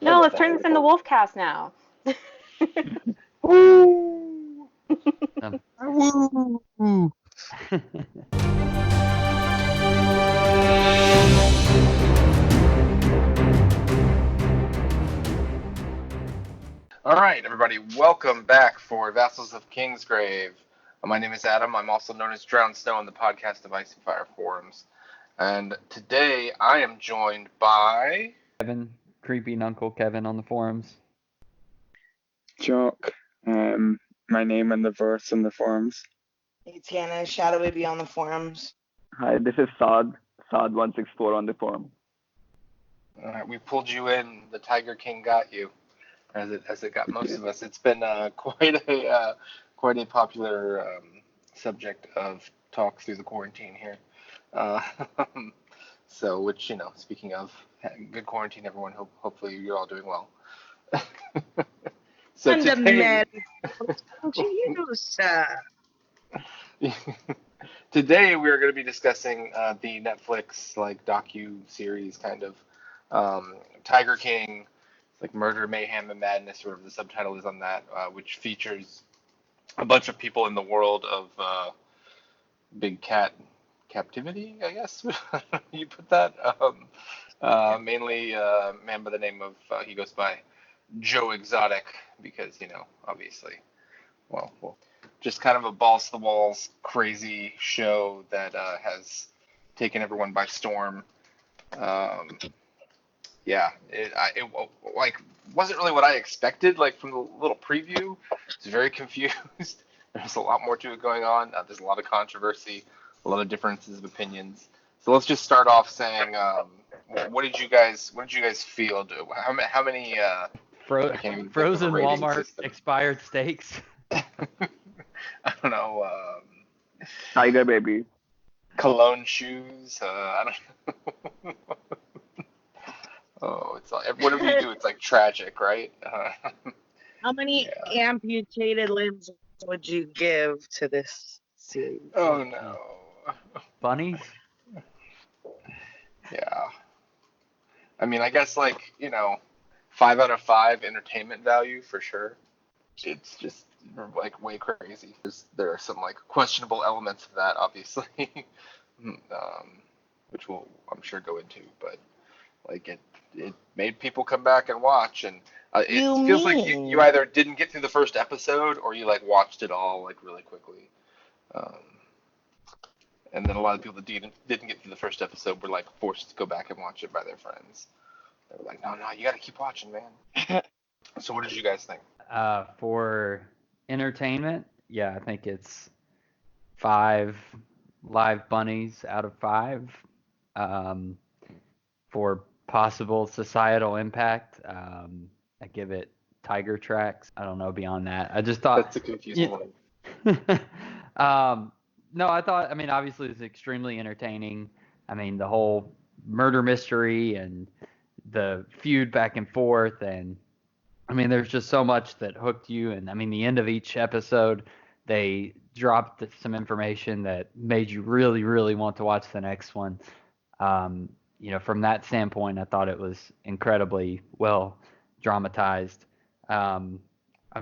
No, let's turn this into Wolfcast now. Woo! Um, Woo! All right, everybody, welcome back for Vassals of Kingsgrave. My name is Adam. I'm also known as drownedsnow on the podcast of Ice and Fire Forums. And today I am joined by... Kevin, creepy nuncle Kevin on the forums. Jock, my name and the verse in the forums. Hey Tana, Shadowbaby on the forums. Hi, this is Saad, Saad164 on the forum. All right, we pulled you in. The Tiger King got you, as it got most of us. It's been quite a popular subject of talk through the quarantine here. So, which, speaking of good quarantine, everyone, hopefully you're all doing well. So today, today we are going to be discussing the Netflix docu-series kind of Tiger King, like Murder, Mayhem, and Madness, or whatever the subtitle is on that, which features a bunch of people in the world of big cat captivity, I guess you put that. Mainly a man by the name of, he goes by Joe Exotic, because, obviously, well, just kind of a balls-to-the-walls crazy show that has taken everyone by storm. Yeah, it wasn't really what I expected, from the little preview. I was very confused. There's a lot more to it going on. There's a lot of controversy, a lot of differences of opinions. So let's just start off saying, what did you guys feel? How many Frozen Walmart system. Expired steaks. I don't know. Tiger Baby. Cologne shoes. I don't know. Oh, it's like whatever you do, it's like tragic, right? How many amputated limbs would you give to this series? Oh no. Bunnies? Yeah. I mean, I guess 5 out of 5 entertainment value for sure. It's just way crazy. There are some questionable elements of that, obviously, which we'll I'm sure go into, but it made people come back and watch, and it feels like you either didn't get through the first episode or you watched it all really quickly. And then a lot of people that didn't get through the first episode were forced to go back and watch it by their friends. They were like, no, you got to keep watching, man. So what did you guys think? For entertainment, yeah, I think it's 5 live bunnies out of 5. For possible societal impact, I give it tiger tracks. I don't know beyond that. I just thought that's a confusing one. No, I mean, obviously it's extremely entertaining. I mean, the whole murder mystery and the feud back and forth, and I mean, there's just so much that hooked you. And I mean, the end of each episode, they dropped some information that made you really, really want to watch the next one. From that standpoint, I thought it was incredibly well dramatized. I'm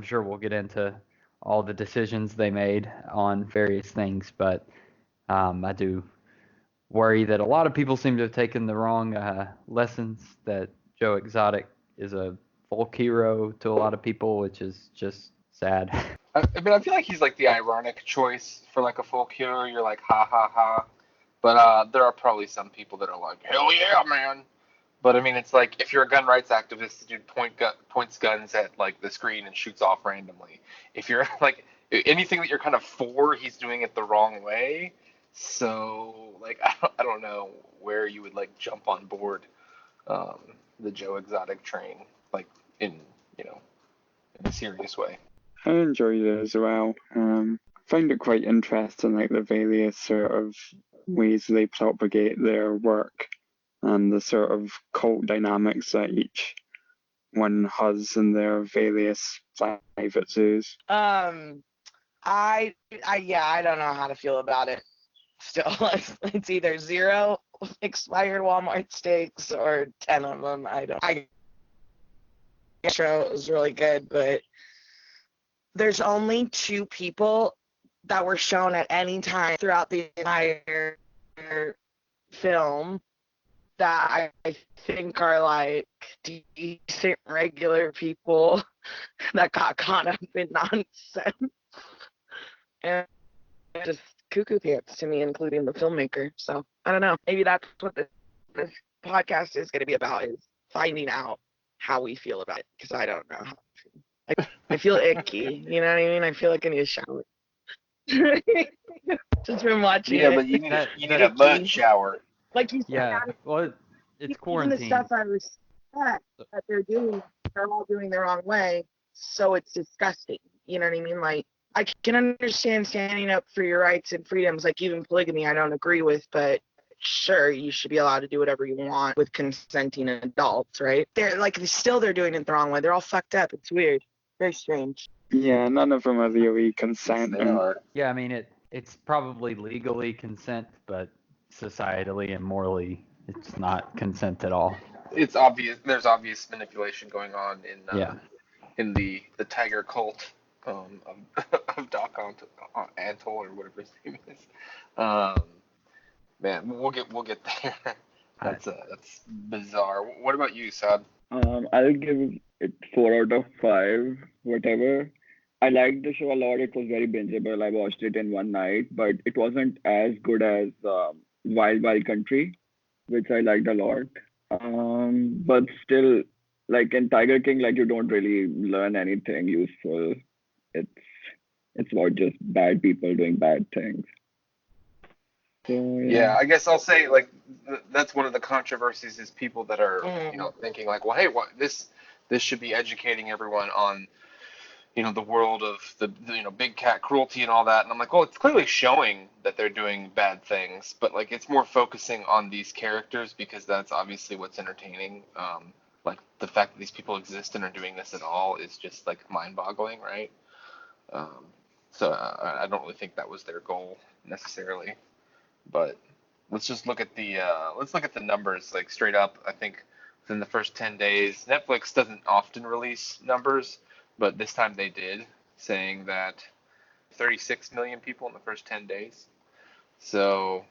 sure we'll get into all the decisions they made on various things, but I do worry that a lot of people seem to have taken the wrong lessons, that Joe Exotic is a folk hero to a lot of people, which is just sad. I mean, I feel like he's the ironic choice for a folk hero. You're like, ha ha ha. But there are probably some people that are like, hell yeah, man. But I mean, it's if you're a gun rights activist, the dude points guns at the screen and shoots off randomly. If you're anything that you're kind of for, he's doing it the wrong way. So I don't know where you would jump on board the Joe Exotic train in a serious way. I enjoyed it as well. Found it quite interesting, the various sort of ways they propagate their work and the sort of cult dynamics that each one has in their various private zoos. I don't know how to feel about it. Still, it's either 0 expired Walmart steaks or 10 of them. show. It was really good, but there's only 2 people that were shown at any time throughout the entire film that I think are like decent regular people that got caught up in nonsense. And just cuckoo pants to me, including the filmmaker. So I don't know. Maybe that's what this podcast is going to be about, is finding out how we feel about it, because I don't know how I feel. I feel icky. You know what I mean? I feel like I need a shower. Just from watching Yeah, it. but you need a Icky. mud shower. Like you said, Yeah. Well, it's even quarantine. the stuff I respect that they're doing, they're all doing the wrong way. So it's disgusting. You know what I mean? Like, I can understand standing up for your rights and freedoms, like even polygamy I don't agree with, but sure, you should be allowed to do whatever you want with consenting adults, right? They're doing it the wrong way. They're all fucked up. It's weird. Very strange. Yeah, none of them are really They consenting. are. Yeah, I mean it's probably legally consent, but societally and morally it's not consent at all. It's obvious. There's obvious manipulation going on Yeah. in the tiger cult of, of Doc Antle or whatever his name is. Man, we'll get there. That's bizarre. What about you, Saad? I'll give it 4 out of 5, whatever. I liked the show a lot. It was very bingeable. I watched it in one night, but it wasn't as good as Wild Wild Country, which I liked a lot. But still, like in Tiger King, like you don't really learn anything useful. It's it's about just bad people doing bad things. So Yeah, I guess I'll say like that's one of the controversies is people that are thinking like, well, hey, this should be educating everyone on the world of the big cat cruelty and all that. And I'm like, well, it's clearly showing that they're doing bad things, but like it's more focusing on these characters because that's obviously what's entertaining. Like the fact that these people exist and are doing this at all is just like mind-boggling, right? So I don't really think that was their goal necessarily. But let's just look at the numbers like straight up. I think within the first 10 days, Netflix doesn't often release numbers, but this time they did, saying that 36 million people in the first 10 days. So,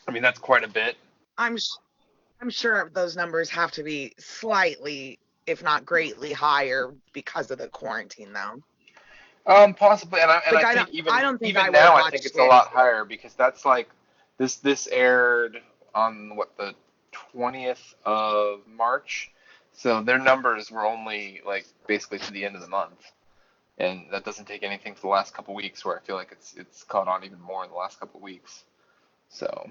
I mean that's quite a bit. I'm sure those numbers have to be slightly, if not greatly, higher because of the quarantine, though. Possibly, and I think I don't think even I now would've I think watched it's a it. lot higher because that's like this aired on the 20th of March, so their numbers were only like basically to the end of the month, and that doesn't take anything for the last couple weeks where I feel like it's caught on even more in the last couple weeks. So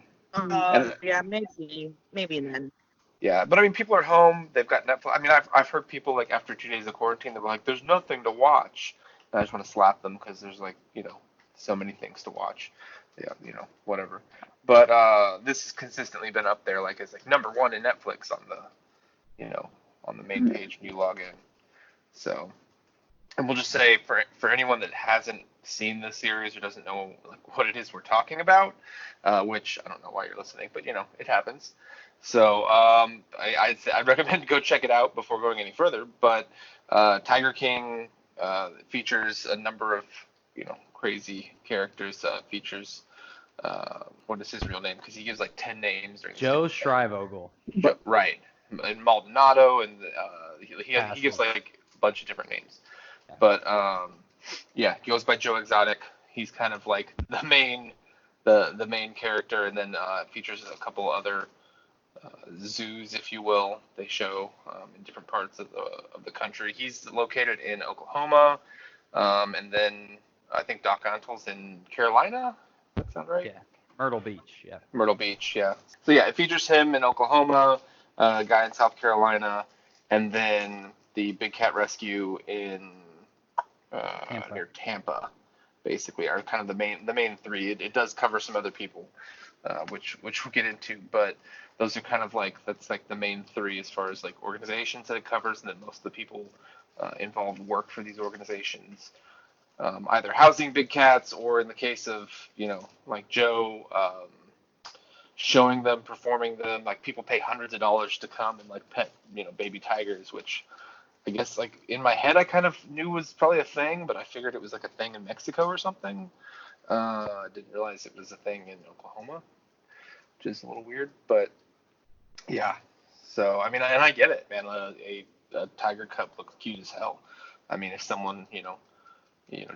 Yeah, maybe then. yeah, but I mean people are home, they've got Netflix. I mean I've heard people like after 2 days of quarantine they're like there's nothing to watch. And I just want to slap them because there's like so many things to watch. Yeah, whatever. But this has consistently been up there like as like #1 in Netflix on the main page when you log in. So, and we'll just say for anyone that hasn't seen the series or doesn't know like what it is we're talking about, which I don't know why you're listening, but it happens. So I'd recommend go check it out before going any further. But Tiger King features a number of crazy characters. Features what is his real name? Because he gives like 10 names during Joe Shrivogel. Right, and Maldonado, and he gives like a bunch of different names. Yeah. But yeah, he goes by Joe Exotic. He's kind of like the main character, and then features a couple other zoos, if you will. They show in different parts of the country. He's located in Oklahoma, and then I think Doc Antle's in Carolina. That sound right? Yeah. Myrtle Beach. Yeah. Myrtle Beach, yeah. So yeah, it features him in Oklahoma, a guy in South Carolina, and then the Big Cat Rescue in near Tampa, basically, are kind of the main three. It does cover some other people, which we'll get into, but those are kind of like that's like the main three as far as like organizations that it covers, and then most of the people involved work for these organizations. Either housing big cats or in the case of, like Joe, showing them, performing them, like people pay hundreds of dollars to come and like pet, baby tigers, which I guess like in my head I kind of knew was probably a thing, but I figured it was like a thing in Mexico or something. I didn't realize it was a thing in Oklahoma, which is a little weird, but yeah. So I mean, and I get it, man. A tiger cub looks cute as hell. I mean, if someone,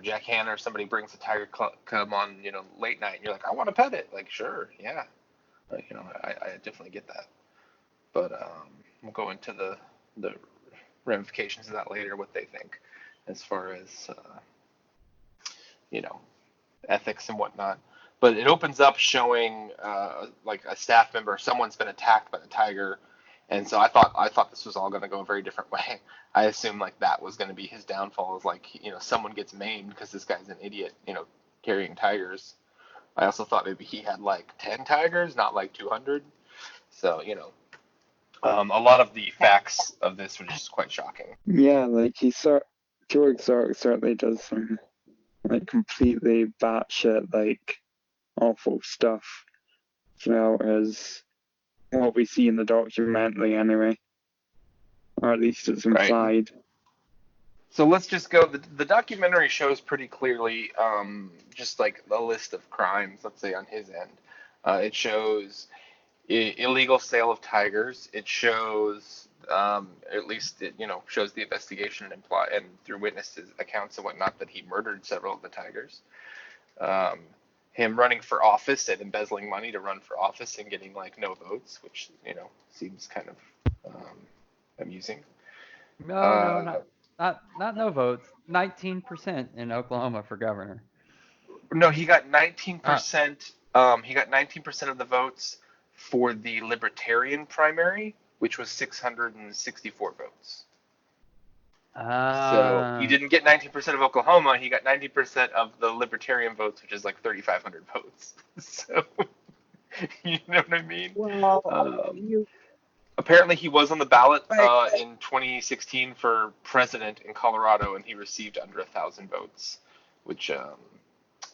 Jack Hanna or somebody brings a tiger cub on, late night, and you're like, I want to pet it. Like, sure, yeah. Like, I definitely get that. But we'll go into the ramifications of that later, what they think, as far as you know, ethics and whatnot. But it opens up showing like a staff member, someone's been attacked by the tiger, and so I thought this was all going to go a very different way. I assumed like that was going to be his downfall, is like someone gets maimed because this guy's an idiot, carrying tigers. I also thought maybe he had like 10 tigers, not like 200. So a lot of the facts of this were just quite shocking. Yeah, like Joe Exotic certainly does some like completely batshit like awful stuff throughout as what we see in the documentary anyway. Or at least it's Right. implied. So let's just go. The documentary shows pretty clearly just like a list of crimes, let's say on his end. It shows illegal sale of tigers. It shows, at least it shows the investigation and through witnesses accounts and whatnot, that he murdered several of the tigers. Him running for office and embezzling money to run for office and getting like no votes, which seems kind of amusing. No, not no votes. 19% in Oklahoma for governor. No, he got 19%. He got 19% of the votes for the Libertarian primary, which was 664 votes. So he didn't get 19% of Oklahoma. He got 90% of the Libertarian votes, which is like 3,500 votes. So you know what I mean? Well, Apparently, he was on the ballot Right. in 2016 for president in Colorado, and he received under 1,000 votes, which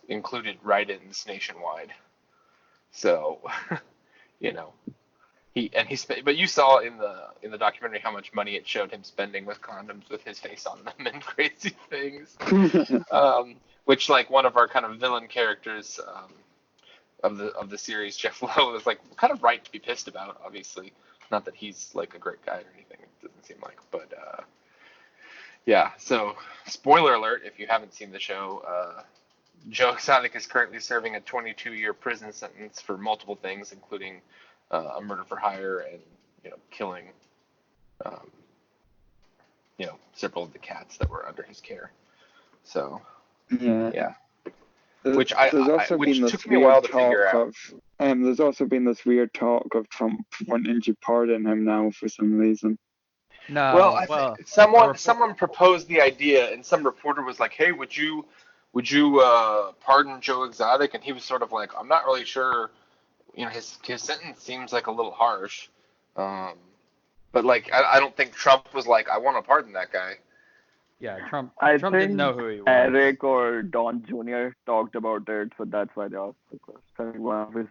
included write-ins nationwide. So, you know, he spent. But you saw in the documentary how much money it showed him spending with condoms with his face on them and crazy things. Which, like, one of our kind of villain characters of the series, Jeff Lowe, was like kind of right to be pissed about. Obviously, not that he's like a great guy or anything. It doesn't seem like, but yeah. So, spoiler alert: if you haven't seen the show. Joe Exotic is currently serving a 22-year prison sentence for multiple things, including a murder for hire and killing um, several of the cats that were under his care. So Yeah. which took me a weird while to figure out. There's also been this weird talk of Trump wanting to pardon him now for some reason. No, Well, I think someone proposed the idea, and some reporter was like, "Hey, would you pardon Joe Exotic?" And he was sort of like, "I'm not really sure. His sentence seems like a little harsh." But like, I don't think Trump was like, "I want to pardon that guy." Yeah, Trump I didn't think know who he was. Eric or Don Jr. talked about it, so that's why they asked the question. I think one of his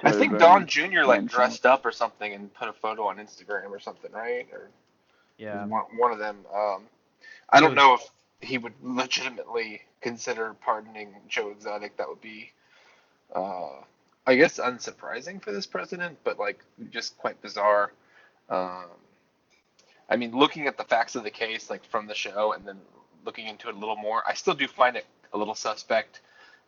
I think children Don Jr. like mentioned. dressed up or something and put a photo on Instagram or something, right? Or Yeah. one of them. I don't know if he would legitimately consider pardoning Joe Exotic. That would be, I guess, unsurprising for this president, but like just quite bizarre. I mean, looking at the facts of the case, like from the show, and then looking into it a little more, I still do find it a little suspect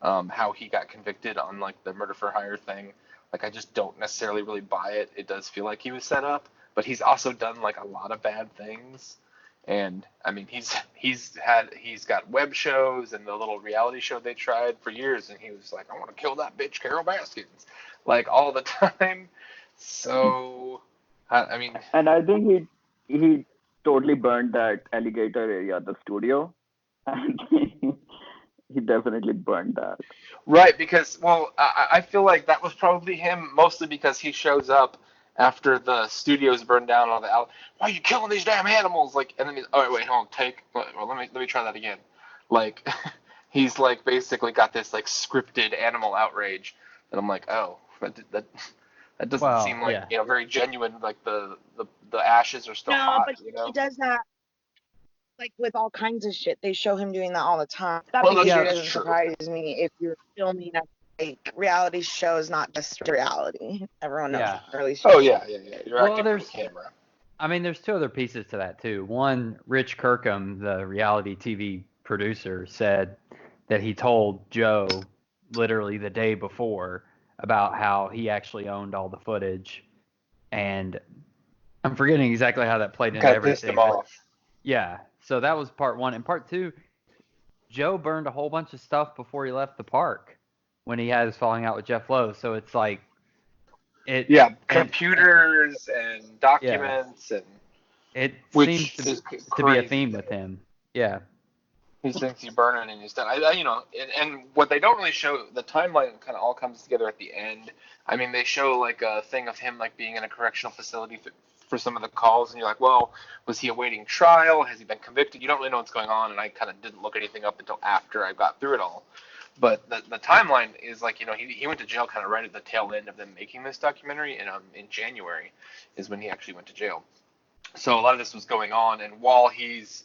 how he got convicted on like the murder for hire thing. Like, I just don't necessarily really buy it. It does feel like he was set up, but he's also done like a lot of bad things. And I mean, he's got web shows and the little reality show they tried for years, and he was like, I want to kill that bitch Carol Baskins, like all the time. So, I mean, And I think he totally burned that alligator area, the studio, and he definitely burned that. right, because, well, I feel like that was probably him, mostly because he shows up after the studios burned down. All the why are you killing these damn animals? Like, and then he's, oh wait, hold on, let me try that again. Like, he's like basically got this like scripted animal outrage, and I'm like, oh, that doesn't seem like very genuine. Like the ashes are still No, hot, but he does that. like with all kinds of shit, they show him doing that all the time. That Well, behavior that's doesn't true. surprise me if you're filming a like reality show is not just reality. Everyone knows, Yeah. or at least Oh yeah. You're Well, acting for the there's camera. I mean, there's two other pieces to that too. One, Rich Kirkham, the reality TV producer, said that he told Joe literally the day before about how he actually owned all the footage, and I'm forgetting exactly how that played into Kind of pissed him everything, but off. yeah. So that was part one, and part two, Joe burned a whole bunch of stuff before he left the park when he had his falling out with Jeff Lowe. So it's like it, Yeah, and computers and yeah, documents and it seems which to is to be a crazy. theme with him. Yeah. He thinks he's burning and he's done. And what they don't really show, the timeline kind of all comes together at the end. I mean, they show like a thing of him like being in a correctional facility for some of the calls, and you're like, well, was he awaiting trial? Has he been convicted? You don't really know what's going on, and I kind of didn't look anything up until after I got through it all. But the timeline is like, he went to jail kind of right at the tail end of them making this documentary, and in January is when he actually went to jail. So a lot of this was going on, and while he's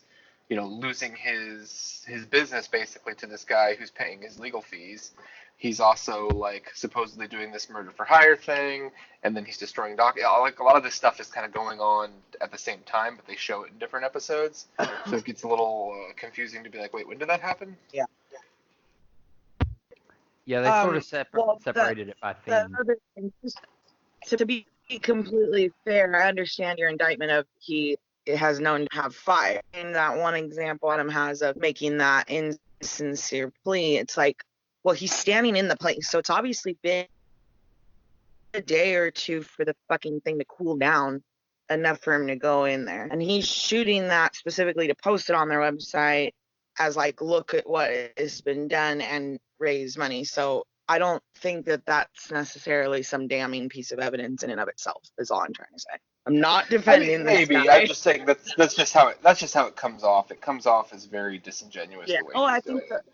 losing his business basically to this guy who's paying his legal fees, he's also like supposedly doing this murder for hire thing, and then he's destroying like a lot of this stuff is kind of going on at the same time, but they show it in different episodes, so it gets a little confusing to be like, wait, when did that happen? Yeah. Yeah, they sort of Well, separated it by the theme. other thing, just to be completely fair, I understand your indictment of he has known to have fire. In that one example Adam has of making that insincere plea, it's like, well, he's standing in the place, so it's obviously been a day or two for the fucking thing to cool down enough for him to go in there. And he's shooting that specifically to post it on their website as like, look at what has been done and raise money. So I don't think that that's necessarily some damning piece of evidence in and of itself, is all I'm trying to say. I'm not I defending mean, this maybe. guy. I'm just saying that's just how it comes off. It comes off as very disingenuous Yeah. the way Oh, he's I doing think that it.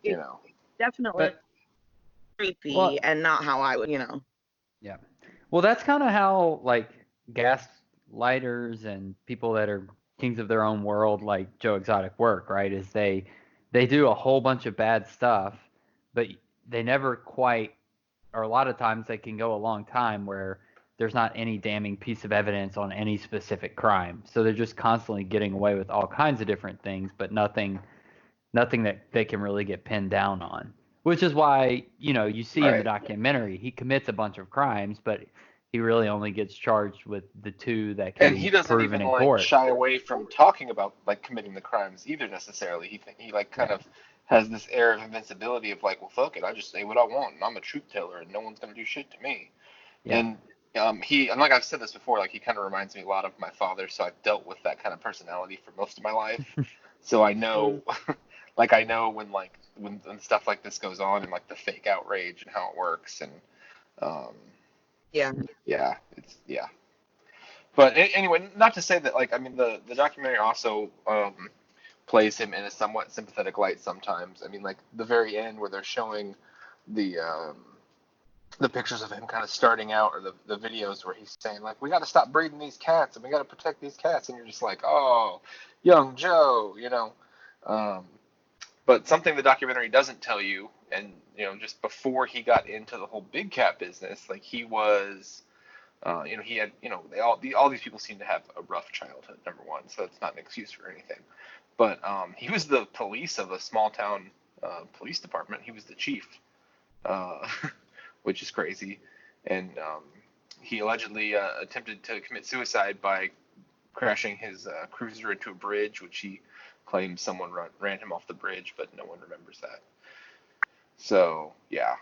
You it's know. definitely But creepy well, and not how I would, yeah. Well, that's kind of how like gaslighters and people that are kings of their own world, like Joe Exotic, work, right? Is they do a whole bunch of bad stuff, but they never quite, or a lot of times they can go a long time where there's not any damning piece of evidence on any specific crime. So they're just constantly getting away with all kinds of different things, but nothing that they can really get pinned down on. Which is why, you see in the Right. documentary, he commits a bunch of crimes, but he really only gets charged with the two that can And he be doesn't proven even in like court. shy away from talking about like committing the crimes either necessarily. He like kind Yeah. of has this air of invincibility of like, well, fuck it, I just say what I want, and I'm a truth teller, and no one's gonna do shit to me. Yeah. And and like I've said this before, like he kind of reminds me a lot of my father, so I've dealt with that kind of personality for most of my life. So I know, like I know when stuff like this goes on and like the fake outrage and how it works, and um, yeah. yeah. But anyway, not to say that like I mean the documentary also plays him in a somewhat sympathetic light sometimes. I mean like the very end where they're showing the the pictures of him kind of starting out, or the videos where he's saying like, we got to stop breeding these cats and we got to protect these cats, and you're just like, oh, young Joe. Um, but something the documentary doesn't tell you, and just before he got into the whole big cat business, like he was he had, all these people seem to have a rough childhood, number one, so it's not an excuse for anything. But he was the police of a small town police department. He was the chief, uh, which is crazy. And he allegedly attempted to commit suicide by crashing his cruiser into a bridge, which he claims someone ran him off the bridge, but no one remembers that. So, yeah.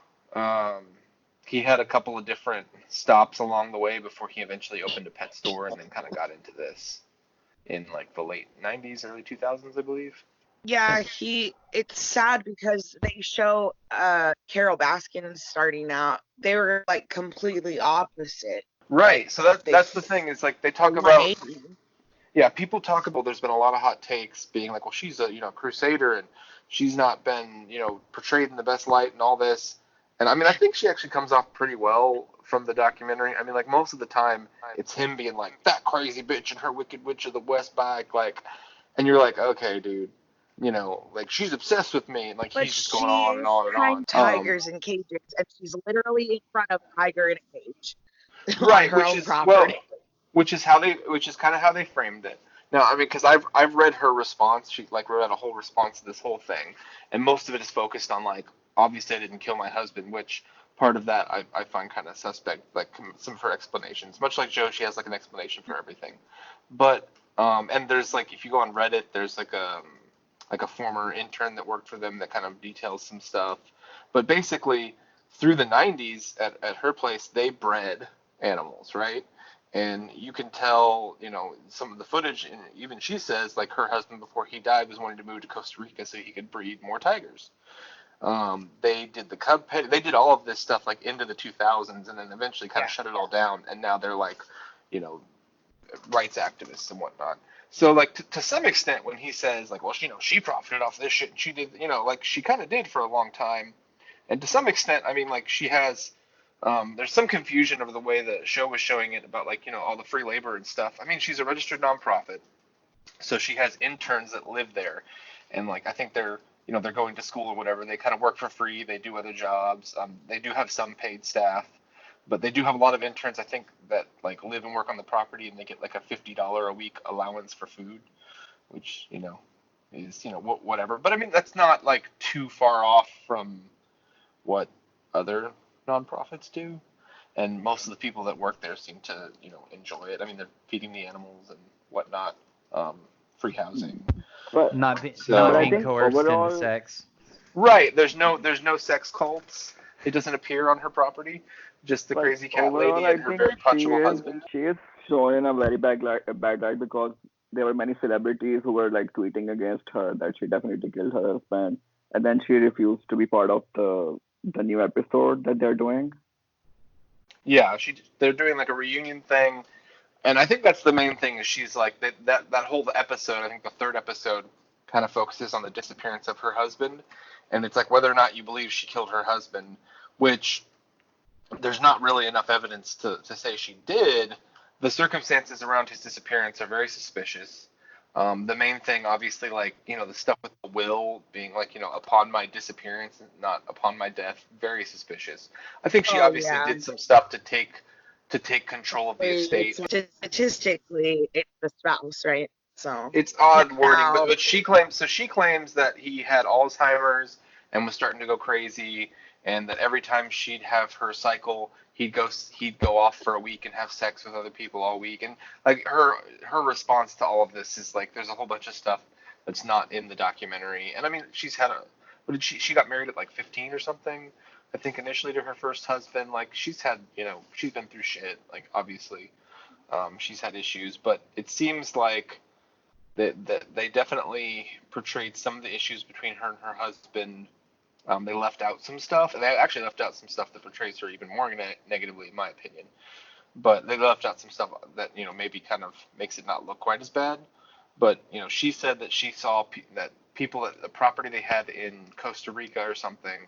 He had a couple of different stops along the way before he eventually opened a pet store and then kind of got into this in like the late 90s, early 2000s, I believe. Yeah, it's sad because they show Carol Baskin starting out. They were like completely opposite. Right. Like So they that's the thing is like they talk about, 180. yeah, people talk about, there's been a lot of hot takes being like, well, she's a, crusader, and she's not been, portrayed in the best light and all this. And I mean, I think she actually comes off pretty well from the documentary. I mean, like most of the time it's him being like, that crazy bitch and her wicked witch of the West bike, like, and you're like, okay, dude, like she's obsessed with me, and like But he's just going on and she's on and trying on. tigers in cages, and she's literally in front of a tiger in a cage on Right, her own property. which is kind of how they framed it. Now, I mean, because I've read her response. She like wrote out a whole response to this whole thing, and most of it is focused on like, obviously I didn't kill my husband, which part of that I find kind of suspect. Like some of her explanations, much like Joe, she has like an explanation for everything. But and there's like, if you go on Reddit, there's like a former intern that worked for them that kind of details some stuff. But basically, through the 90s at her place, they bred animals, right? And you can tell, some of the footage, and even she says, like, her husband, before he died, was wanting to move to Costa Rica so he could breed more tigers. They did the cub pet, they did all of this stuff, like, into the 2000s, and then eventually kind of shut it all down, and now they're, like, you know, rights activists and whatnot. So, like, to some extent, when he says, like, well, she profited off this shit, and she did, like, she kind of did for a long time. And to some extent, I mean, like, she has, there's some confusion over the way the show was showing it about, like, all the free labor and stuff. I mean, she's a registered nonprofit, so she has interns that live there, and, like, I think they're going to school or whatever. They kind of work for free. They do other jobs. They do have some paid staff, but they do have a lot of interns, I think, that, like, live and work on the property, and they get, like, a $50 a week allowance for food, which, is, whatever. But, I mean, that's not, like, too far off from what other nonprofits do, and most of the people that work there seem to enjoy it. I mean, they're feeding the animals and whatnot, free housing. But Not but I being think coerced into overall, sex. Right, there's no sex cults. It doesn't appear on her property, just the but crazy cat overall, lady I and her think very punchable husband. she is shown in a very bad light because there were many celebrities who were like tweeting against her that she definitely killed her husband, and then she refused to be part of the new episode that they're doing. Yeah, they're doing like a reunion thing, and I think that's the main thing. Is she's like that whole episode. I think the third episode kind of focuses on the disappearance of her husband, and it's like whether or not you believe she killed her husband, which there's not really enough evidence to say she did. The circumstances around his disappearance are very suspicious. The main thing, obviously, like, the stuff with the will being like, upon my disappearance, not upon my death, very suspicious. I think she Oh obviously yeah. did some stuff to take control of the estate. Statistically, it's the spouse, right? So It's odd wording, but now, she claims that he had Alzheimer's and was starting to go crazy, and that every time she'd have her cycle, he'd go off for a week and have sex with other people all week, and like her response to all of this is like there's a whole bunch of stuff that's not in the documentary, and I mean she's had a what did she got married at like 15 or something, I think initially to her first husband, like she's had she's been through shit, like obviously she's had issues, but it seems like that they definitely portrayed some of the issues between her and her husband. They left out some stuff, and they actually left out some stuff that portrays her even more negatively, in my opinion. But they left out some stuff that maybe kind of makes it not look quite as bad. But she said that she saw that people at the property they had in Costa Rica or something,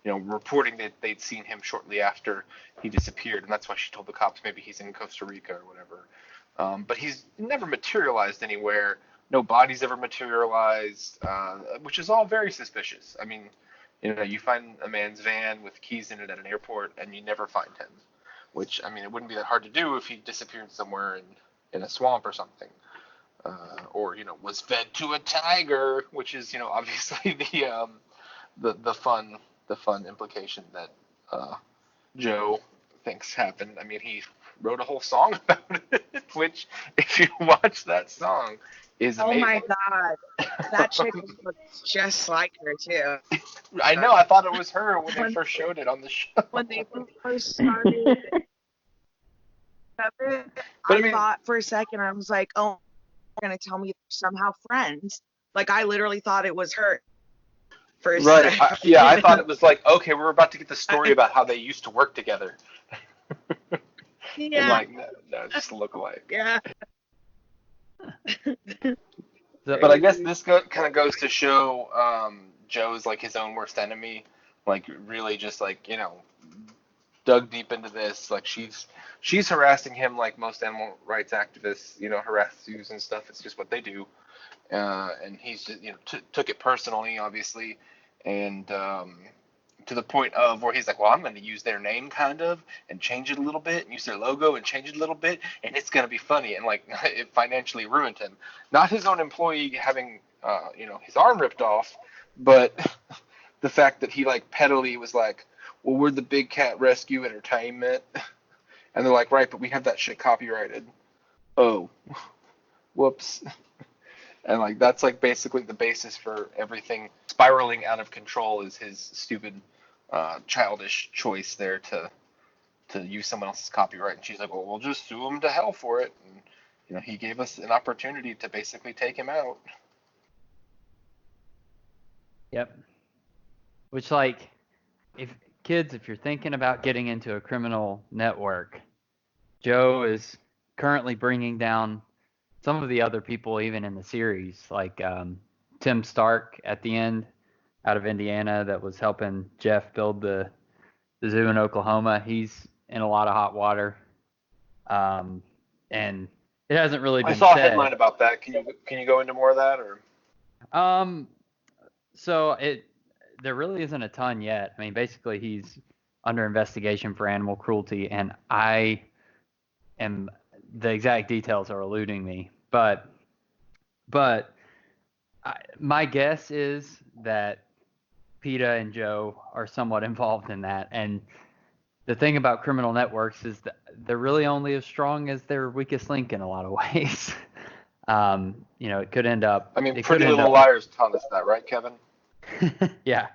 reporting that they'd seen him shortly after he disappeared, and that's why she told the cops maybe he's in Costa Rica or whatever. But he's never materialized anywhere. No bodies ever materialized, which is all very suspicious. I mean, you find a man's van with keys in it at an airport, and you never find him. Which, I mean, it wouldn't be that hard to do if he disappeared somewhere in a swamp or something, or was fed to a tiger, which is obviously the fun implication that Joe thinks happened. I mean, he wrote a whole song about it, which, if you watch that song, is oh amazing. my God, that chick looks just like her too. I know. I thought it was her when they When first showed it on the show. when they first started it, But I I mean, thought for a second, I was like, oh, they're gonna tell me they're somehow friends. Like I literally thought it was her for a right? second. Yeah, I thought it was like, okay, we're about to get the story about how they used to work together. And Yeah, like, no, just look alike. yeah. But I guess this kind of goes to show Joe's like his own worst enemy. Like really, just like dug deep into this. Like she's harassing him like most animal rights activists, harass zoos and stuff. It's just what they do. and he's just, took it personally, obviously, and to the point of where he's like, well, I'm going to use their name kind of and change it a little bit and use their logo and change it a little bit, and it's going to be funny. And like, it financially ruined him. Not his own employee having, his arm ripped off, but the fact that he like pettily was like, well, we're the Big Cat Rescue Entertainment. And they're like, right, but we have that shit copyrighted. Oh, whoops. And like, that's like basically the basis for everything spiraling out of control is his stupid, childish choice there to use someone else's copyright. And she's like, well, we'll just sue him to hell for it. And, he gave us an opportunity to basically take him out. Yep. Which, like, if you're thinking about getting into a criminal network, Joe is currently bringing down some of the other people even in the series, like Tim Stark at the end out of Indiana that was helping Jeff build the zoo in Oklahoma. He's in a lot of hot water. And it hasn't really been I saw a said. headline about that. Can you go into more of that, or? So there really isn't a ton yet. I mean, basically he's under investigation for animal cruelty, and the exact details are eluding me. But my guess is that PETA and Joe are somewhat involved in that. And the thing about criminal networks is that they're really only as strong as their weakest link in a lot of ways. It could end up. I mean, Pretty Little Liars taught us that, right, Kevin? Yeah.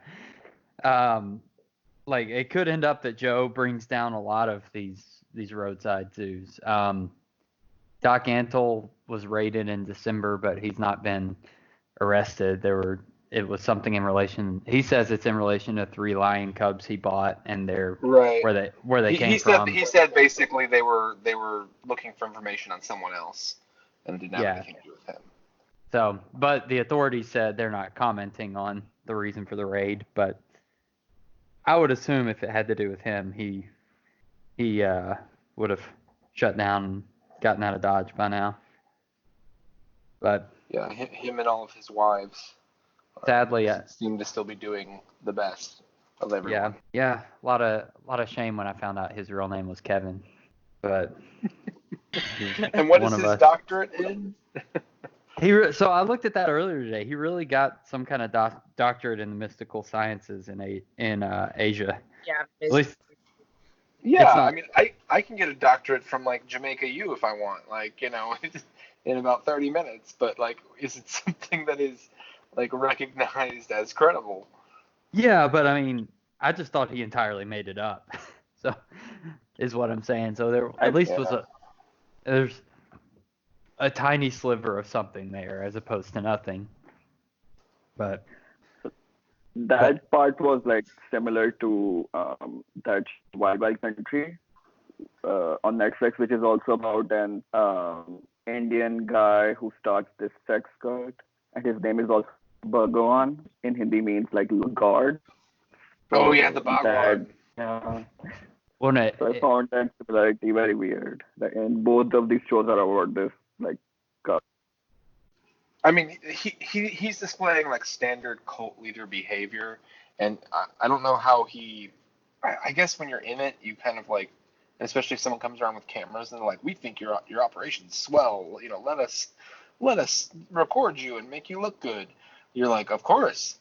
Like it could end up that Joe brings down a lot of these roadside zoos. Doc Antle was raided in December, but he's not been arrested. It was something in relation. He says it's in relation to 3 lion cubs he bought, and they're right where they came from. He said basically they were looking for information on someone else, and it didn't have anything to do with him. So, but the authorities said they're not commenting on the reason for the raid. But I would assume if it had to do with him, he would have shut down and gotten out of Dodge by now. But yeah, him and all of his wives. Sadly, seem to still be doing the best of everyone. Yeah. A lot of shame when I found out his real name was Kevin. But and what is his doctorate in? So I looked at that earlier today. He really got some kind of doctorate in the mystical sciences in Asia. Yeah. At least. Yeah, I mean, I can get a doctorate from like Jamaica U if I want, like in about 30 minutes. But like, is it something that is like recognized as credible? Yeah, but I mean, I just thought he entirely made it up. So is what I'm saying. So there at least there's a tiny sliver of something there as opposed to nothing. But that part was like similar to that Wild Wild Country on Netflix, which is also about an Indian guy who starts this sex cult, and his name is also Bhagwan. In Hindi means like God. So the Bhagwan. Yeah. So I found that similarity very weird. And both of these shows are about this, like, God. I mean, he's displaying like standard cult leader behavior, and I don't know how he. I guess when you're in it, you kind of like, especially if someone comes around with cameras and they're like, "We think your operation's swell. Let us record you and make you look good." You're like, "Of course,"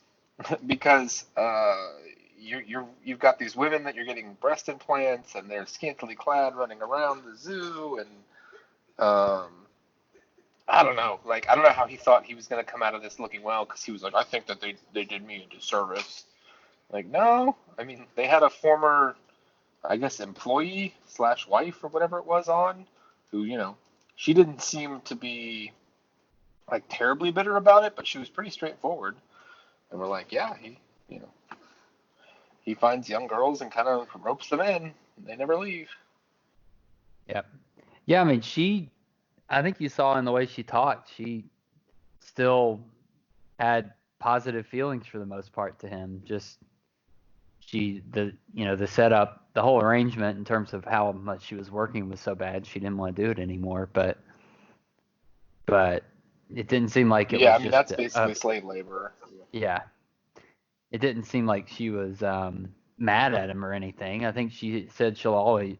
because you've got these women that you're getting breast implants and they're scantily clad running around the zoo, and I don't know. Like, I don't know how he thought he was going to come out of this looking well, because he was like, I think that they did me a disservice. Like, no. I mean, they had a former, I guess, employee / wife or whatever it was on, who, she didn't seem to be, like, terribly bitter about it, but she was pretty straightforward. And we're like, yeah, he finds young girls and kind of ropes them in, and they never leave. Yep. Yeah, I mean, I think you saw in the way she talked, she still had positive feelings for the most part to him. Just the setup, the whole arrangement in terms of how much she was working was so bad she didn't want to do it anymore. But It didn't seem like it Yeah, was I mean just that's basically slave labor. yeah. It didn't seem like she was mad at him or anything. I think she said she'll always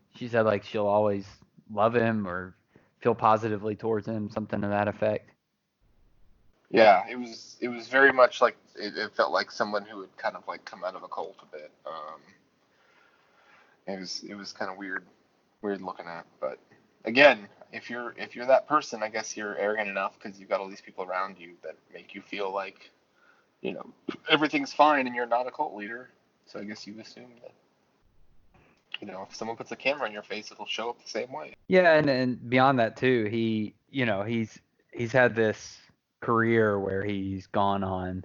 love him or feel positively towards him, something to that effect. Yeah, it was very much like it felt like someone who had kind of like come out of a cult a bit. It was kind of weird looking at. But again, if you're that person, I guess you're arrogant enough because you've got all these people around you that make you feel like everything's fine and you're not a cult leader. So I guess you assume that if someone puts a camera in your face, it'll show up the same way. Yeah, and beyond that too, he's had this career where he's gone on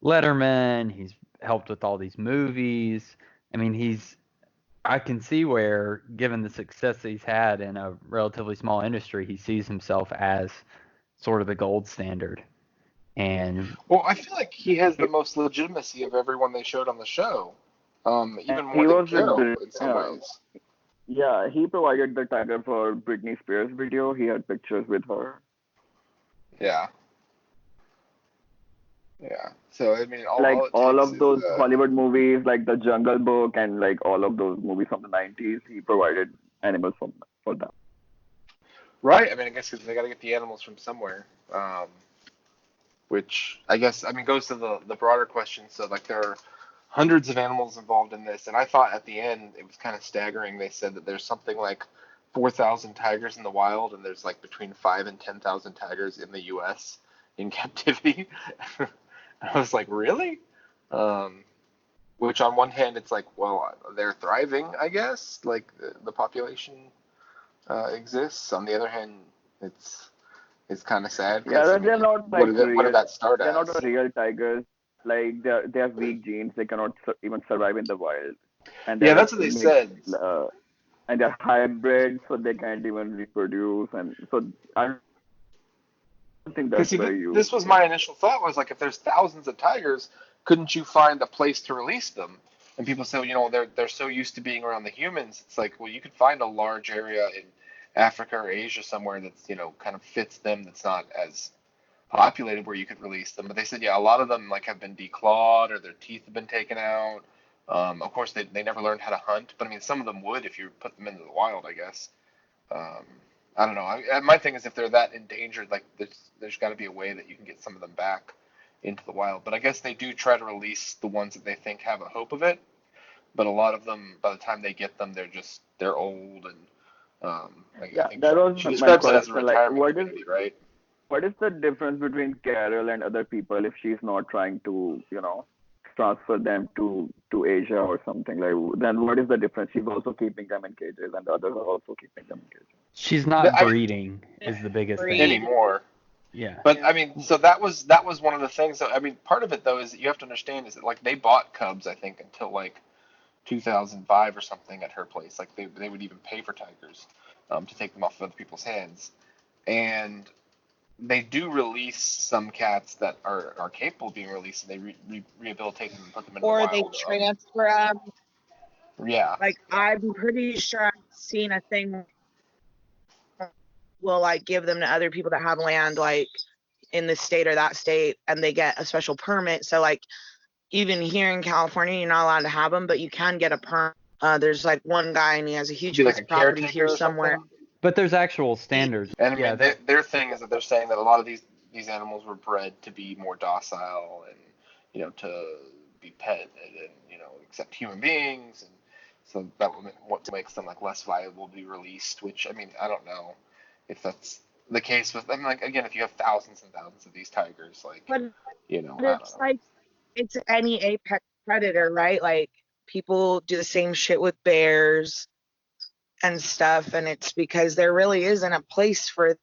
Letterman, he's helped with all these movies. I mean, I can see where, given the success that he's had in a relatively small industry, he sees himself as sort of the gold standard. And Well, I feel like he has the most legitimacy of everyone they showed on the show, even more He than was Joe in some ways. yeah, he provided the tiger for Britney Spears video. He had pictures with her. Yeah. Yeah. So I mean, Like all it all takes of is those Hollywood movies, like The Jungle Book and like all of those movies from the 90s, he provided animals for them. right. I mean, I guess 'cause they got to get the animals from somewhere. Which I guess goes to the broader question. So like there are hundreds of animals involved in this, and I thought at the end it was kind of staggering. They said that there's something like 4,000 tigers in the wild, and there's like between 5 and 10,000 tigers in the U.S. in captivity. I was like, really? Which on one hand, it's like, well, they're thriving, I guess. Like the population exists. On the other hand, it's kind of sad Yeah, because they're not what like what did real. that start They're as? not real tigers. Like they have weak genes. They cannot even survive in the wild. And Yeah, they're that's what they mixed, said. and they're hybrid, so they can't even reproduce. And so I don't think Because that's see, very this was useful. my initial thought was like, if there's thousands of tigers, couldn't you find a place to release them? And people say, they're so used to being around the humans. It's like, well, you could find a large area in Africa or Asia somewhere that's kind of fits them. That's not as populated where you could release them. But they said, yeah, a lot of them like have been declawed or their teeth have been taken out. Of course, they never learned how to hunt, but I mean, some of them would if you put them into the wild, I guess. Um, I don't know. My thing is if they're that endangered, like there's got to be a way that you can get some of them back into the wild. But I guess they do try to release the ones that they think have a hope of it. But a lot of them, by the time they get them, they're old and I Yeah, think that was she my describes it as a question. Like, retirement community, right? what is the difference between Carol and other people if she's not trying to, transfer them to Asia or something? Like, then what is the difference? She's also keeping them in cages, and the others are also keeping them in cages. she's not I mean, breeding is the biggest thing. anymore. Yeah. But I mean, so that was one of the things. So I mean, part of it though is that you have to understand is that like they bought cubs, I think, until like 2005 or something at her place. Like they would even pay for tigers to take them off of other people's hands, and they do release some cats that are capable of being released, and they rehabilitate them and put them into the Or they wild. transfer them. Yeah. Like, I'm pretty sure I've seen a thing will like give them to other people that have land like in this state or that state, and they get a special permit. So like even here in California, you're not allowed to have them, but you can get a permit. There's like one guy and he has a huge Be piece like a of property caretaker here or somewhere. something. But there's actual standards. And I Yeah, mean, their thing is that they're saying that a lot of these animals were bred to be more docile and to be petted and accept human beings, and so that what makes them like less viable to be released. Which I mean, I don't know if that's the case with. I mean, like again, if you have thousands and thousands of these tigers, like But I don't it's know. like it's any apex predator, right? Like people do the same shit with bears and stuff, and it's because there really isn't a place for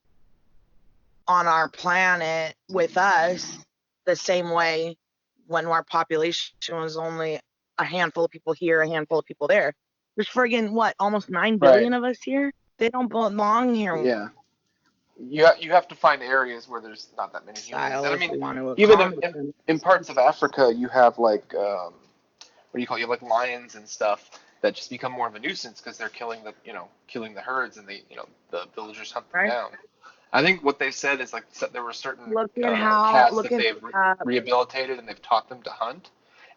on our planet with us the same way when our population was only a handful of people here, a handful of people there. There's friggin' what, almost 9 Right. billion of us here? They don't belong here. Yeah. You have to find areas where there's not that many humans. Style And I if we mean, want to even accommodate them. in parts of Africa, you have like what do you call it? You have like lions and stuff that just become more of a nuisance because they're killing the herds and the villagers hunt them Right? down. I think what they said is like there were certain Look I at don't know how cats look that at they've rehabilitated and they've taught them to hunt,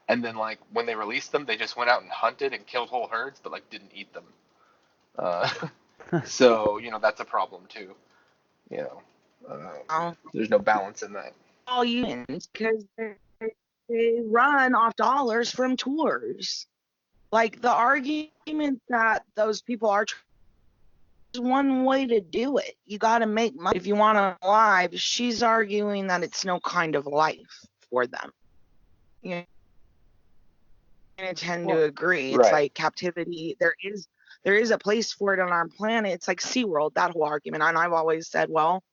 and then like when they released them, they just went out and hunted and killed whole herds, but like didn't eat them. Uh, so that's a problem too. You know, there's no balance in that. all humans because they run off dollars from tours. Like the argument that those people are one way to do it. You got to make money if you want to live. She's arguing that it's no kind of life for them. You know, I tend to agree. It's right. like captivity. There is a place for it on our planet. It's like SeaWorld, that whole argument. And I've always said, well,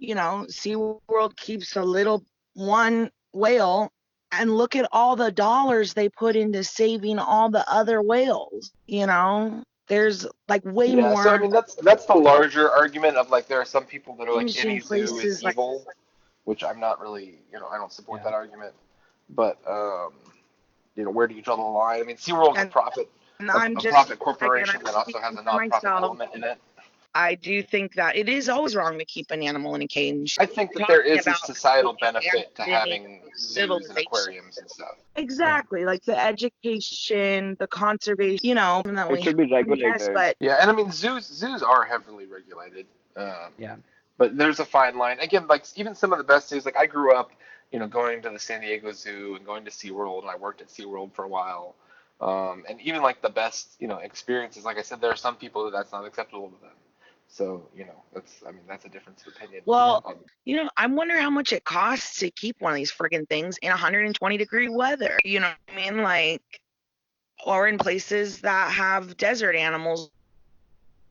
SeaWorld keeps a little one whale, and look at all the dollars they put into saving all the other whales. There's like way more. So I mean that's the larger argument of like there are some people that are like Interesting any zoo is places like evil, which I'm not really I don't support that argument. But where do you draw the line? I mean, SeaWorld's a profit corporation that also has a nonprofit element in it. I do think that it is always wrong to keep an animal in a cage. I think that there is a societal benefit to having zoos and aquariums and stuff. Exactly, like the education, the conservation, It should be regulated. Yeah, and I mean zoos are heavily regulated. Yeah. But there's a fine line. Again, like even some of the best zoos, like I grew up, going to the San Diego Zoo and going to SeaWorld, and I worked at SeaWorld for a while. And even like the best, experiences, like I said, there are some people that's not acceptable to them. So, that's a difference of opinion. Well, I'm wondering how much it costs to keep one of these friggin' things in 120-degree weather. You know what I mean? Like, or in places that have desert animals.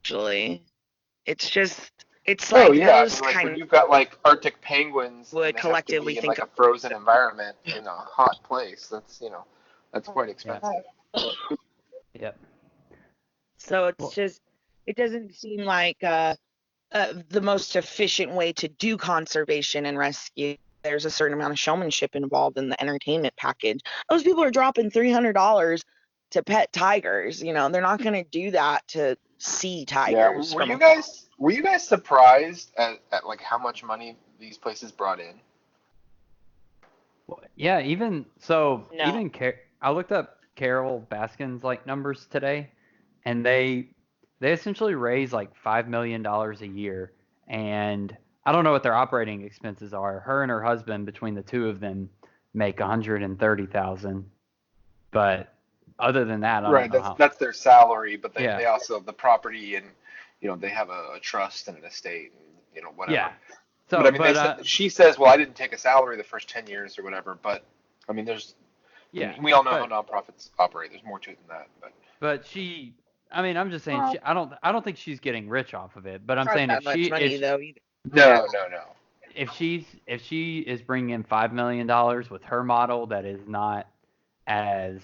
Actually, it's like those like kind when you've got like Arctic penguins would collectively in think like a frozen environment in a hot place. That's that's quite expensive. Yep. So it's just, it doesn't seem like the most efficient way to do conservation and rescue. There's a certain amount of showmanship involved in the entertainment package. Those people are dropping $300 to pet tigers. They're not going to do that to see tigers. Yeah. Were you guys surprised at like how much money these places brought in? Yeah, even I looked up Carol Baskin's like numbers today, and they essentially raise like $5 million a year, and I don't know what their operating expenses are. Her and her husband, between the two of them, make $130,000, but other than that, I don't know that's their salary, but they also have the property, and they have a trust and an estate, and whatever. Yeah. So, but I mean, she says, well, I didn't take a salary the first 10 years or whatever, but I mean, we all know how nonprofits operate. There's more to it than that, but she, I mean, I'm just saying, I don't think she's getting rich off of it, but I'm saying no. If she is bringing in $5 million with her model, that is not as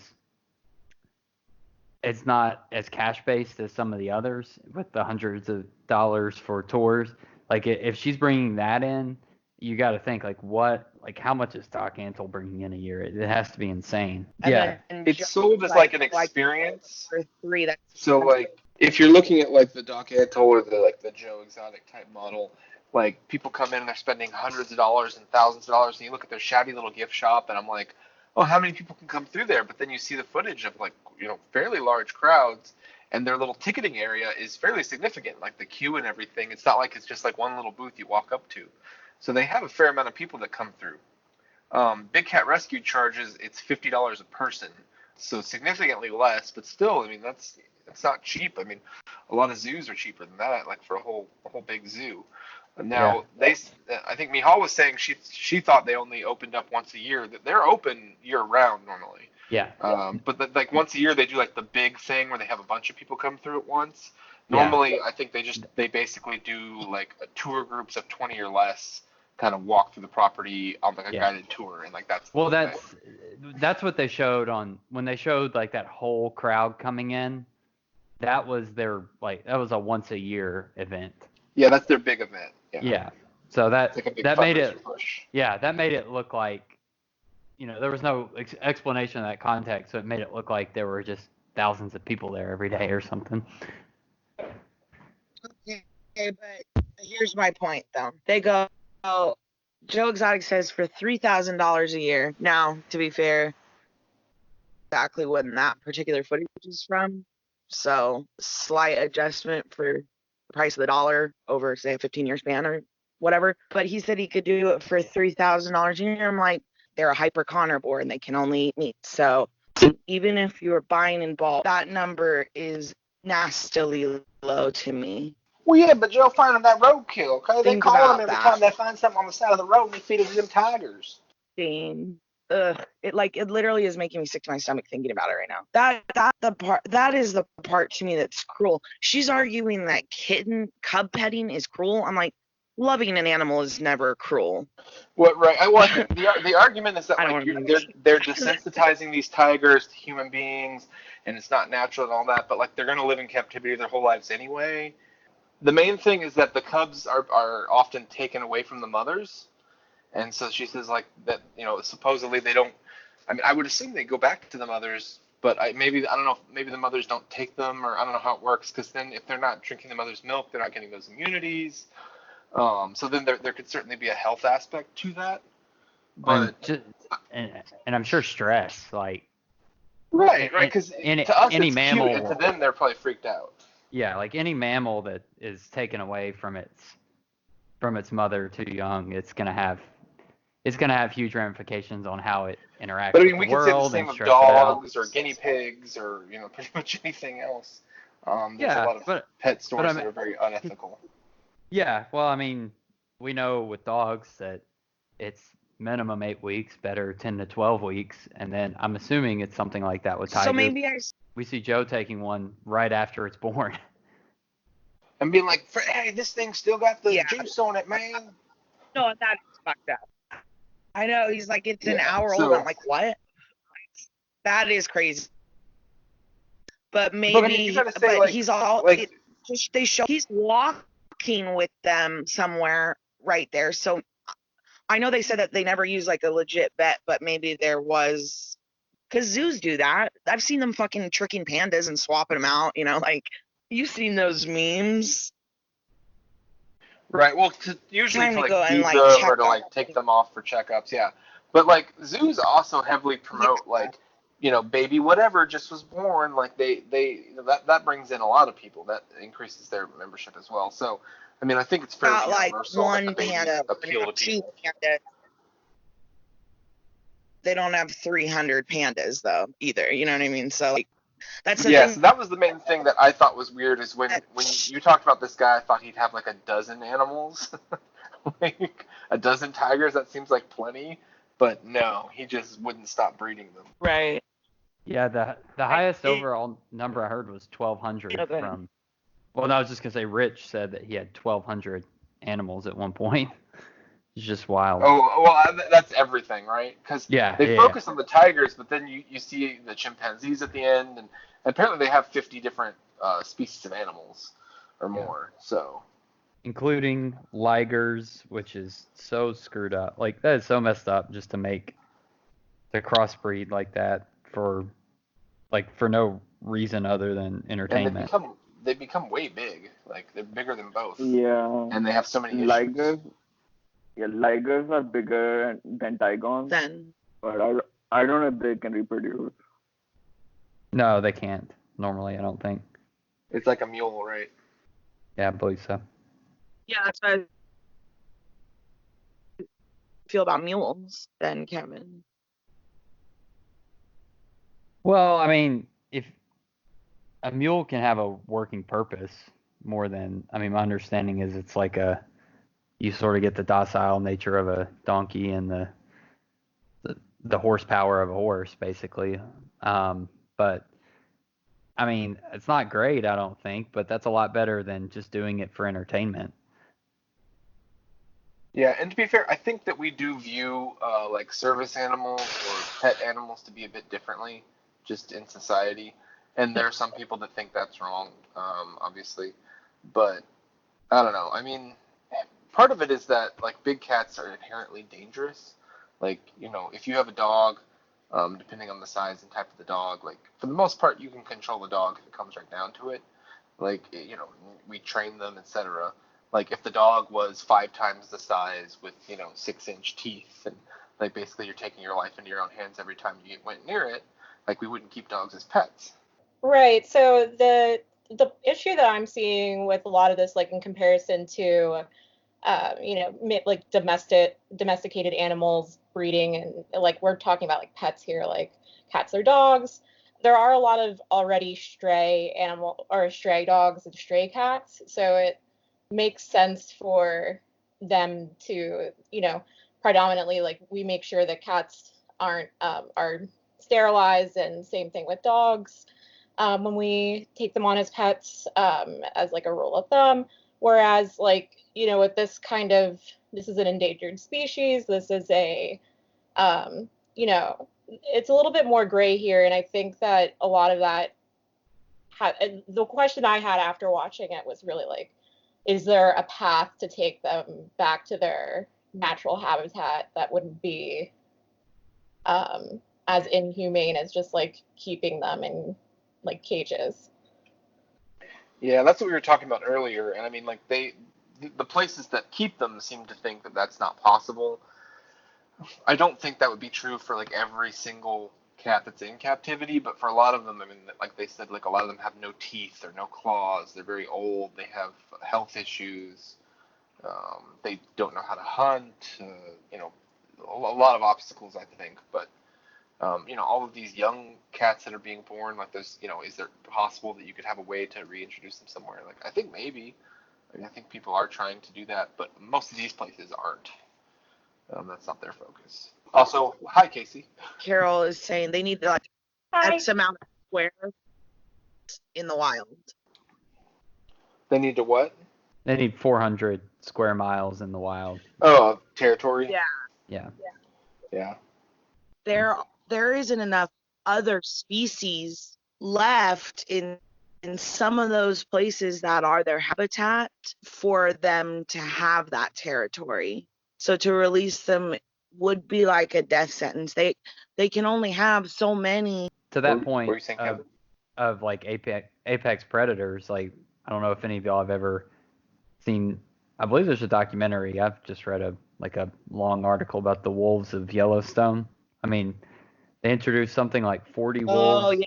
cash based as some of the others with the hundreds of dollars for tours. Like if she's bringing that in, you got to think like how much is Stock Antle bringing in a year? It has to be insane. And it's sold as like an experience. That's so like if you're looking at like the Doc Antle or the Joe Exotic type model, like people come in and they're spending hundreds of dollars and thousands of dollars, and you look at their shabby little gift shop, and I'm like, oh, how many people can come through there? But then you see the footage of like fairly large crowds, and their little ticketing area is fairly significant, like the queue and everything. It's not like it's just like one little booth you walk up to. So they have a fair amount of people that come through. Big Cat Rescue charges, it's $50 a person, so significantly less, but still, I mean, that's not cheap. I mean, a lot of zoos are cheaper than that, like for a whole big zoo. Now I think Mihal was saying she thought they only opened up once a year. That they're open year round normally. Yeah. But like once a year they do like the big thing where they have a bunch of people come through at once. Normally, I think they basically do like tour groups of 20 or less, kind of walk through the property on like a guided tour, and like that's what they showed when they showed like that whole crowd coming in. That was a once a year event. Yeah, that's their big event. Yeah. So that made it push. Yeah, that made it look like there was no explanation of that context, so it made it look like there were just thousands of people there every day or something. Okay, but here's my point, though. They go, Joe Exotic says for $3,000 a year. Now, to be fair, exactly when that particular footage is from. So, slight adjustment for the price of the dollar over, say, a 15-year span or whatever. But he said he could do it for $3,000 a year. I'm like, they're a hyper carnivore and they can only eat meat. So, even if you're buying in bulk, that number is nastily low to me. Well, yeah, but Joe finding that roadkill, okay? They Think call about him every that. time they find something on the side of the road and they feed it to them tigers. It literally is making me sick to my stomach thinking about it right now. That is the part to me that's cruel. She's arguing that cub petting is cruel. I'm like, loving an animal is never cruel. What, right? Well, I think the argument is that I like don't they're desensitizing these tigers to human beings, and it's not natural and all that. But like they're gonna live in captivity their whole lives anyway. The main thing is that the cubs are often taken away from the mothers, and so she says like that, supposedly they don't. I mean, I would assume they go back to the mothers, but I don't know. Maybe the mothers don't take them, or I don't know how it works. Because then if they're not drinking the mother's milk, they're not getting those immunities. So then there could certainly be a health aspect to that. But and I'm sure stress, like right, because to us any it's mammal, cute, and to them they're probably freaked out. Yeah, like any mammal that is taken away from its mother too young, it's gonna have huge ramifications on how it interacts But I with mean, the we could say the world same and of stress it out. dogs or guinea pigs or pretty much anything else. There's a Yeah, lot of pet stores that are very unethical. Yeah, well, I mean, we know with dogs that it's minimum 8 weeks, better 10 to 12 weeks, and then I'm assuming it's something like that with tigers. So maybe We see Joe taking one right after it's born. And being like, hey, this thing still got the Yeah. juice on it, man. No, that's fucked up. I know, he's like, it's an hour so- old. I'm like, what? That is crazy. But maybe, I mean, you gotta say, he's all, like- they show he's walking with them somewhere right there. So I know they said that they never use like a legit vet, but maybe there was, because zoos do that. I've seen them fucking tricking pandas and swapping them out, like, you've seen those memes. Right. Well, usually to like go and, feed like, them check or to like them. take them off for checkups, yeah. But like zoos also heavily promote like, baby whatever just was born. Like they that brings in a lot of people. That increases their membership as well. So I mean, I think it's fairly Not like universal that one the babies panda, appeal to not two people. pandas. They don't have 300 pandas though either. You know what I mean? So like, that's the thing. So that was the main thing that I thought was weird is when you talked about this guy, I thought he'd have like a dozen animals, like a dozen tigers. That seems like plenty, but no, he just wouldn't stop breeding them. Right. Yeah, the highest overall number I heard was 1,200 Okay. from. Well, no, I was just gonna say Rich said that he had 1,200 animals at one point. It's just wild. Oh, well, that's everything, right? Because they focus on the tigers, but then you see the chimpanzees at the end, and apparently they have 50 different species of animals or more. So, including ligers, which is so screwed up. Like that is so messed up just to make the crossbreed like that for no reason other than entertainment. And they become way big. Like they're bigger than both. Yeah. And they have so many ligers. issues. Yeah, ligers are bigger than tigons, but I don't know if they can reproduce. No, they can't. Normally, I don't think. It's like a mule, right? Yeah, I believe so. Yeah, that's what I feel about mules then, Kevin. Well, I mean, if a mule can have a working purpose more than, I mean, my understanding is it's like you sort of get the docile nature of a donkey and the horsepower of a horse, basically. But I mean, it's not great, I don't think, but that's a lot better than just doing it for entertainment. Yeah, and to be fair, I think that we do view like service animals or pet animals to be a bit differently, just in society. And there are some people that think that's wrong, obviously. But I don't know. I mean, part of it is that like big cats are inherently dangerous. Like, if you have a dog, depending on the size and type of the dog, like for the most part you can control the dog if it comes right down to it. Like, we train them, etc. Like if the dog was 5 times the size with 6-inch teeth, and like basically you're taking your life into your own hands every time you went near it, like we wouldn't keep dogs as pets. Right. So the issue that I'm seeing with a lot of this, like in comparison to, like domesticated animals breeding, and like we're talking about like pets here, like cats or dogs. There are a lot of already stray dogs and stray cats, so it makes sense for them to, predominantly, like we make sure that cats are sterilized, and same thing with dogs when we take them on as pets, as like a rule of thumb. Whereas, like, with this is an endangered species. This is it's a little bit more gray here. And I think that a lot of that, the question I had after watching it was really like, is there a path to take them back to their natural habitat that wouldn't be as inhumane as just like keeping them in like cages? Yeah, that's what we were talking about earlier, and I mean, like the places that keep them seem to think that that's not possible. I don't think that would be true for like every single cat that's in captivity, but for a lot of them, I mean, like they said, like a lot of them have no teeth or no claws. They're very old. They have health issues. They don't know how to hunt. A lot of obstacles, I think. But all of these young cats that are being born, like there's, is there possible that you could have a way to reintroduce them somewhere? Like I think maybe. I think people are trying to do that, but most of these places aren't. That's not their focus. Also, hi, Casey. Carol is saying they need like Hi. X amount of squares in the wild. They need to what? They need 400 square miles in the wild. Oh, territory? Yeah. Yeah. There isn't enough other species left in some of those places that are their habitat for them to have that territory. So to release them would be like a death sentence. They can only have so many. To that What were you point saying, Kevin? of like apex predators, like I don't know if any of y'all have ever seen. I believe there's a documentary. I've just read a long article about the wolves of Yellowstone. I mean, they introduced something like 40 wolves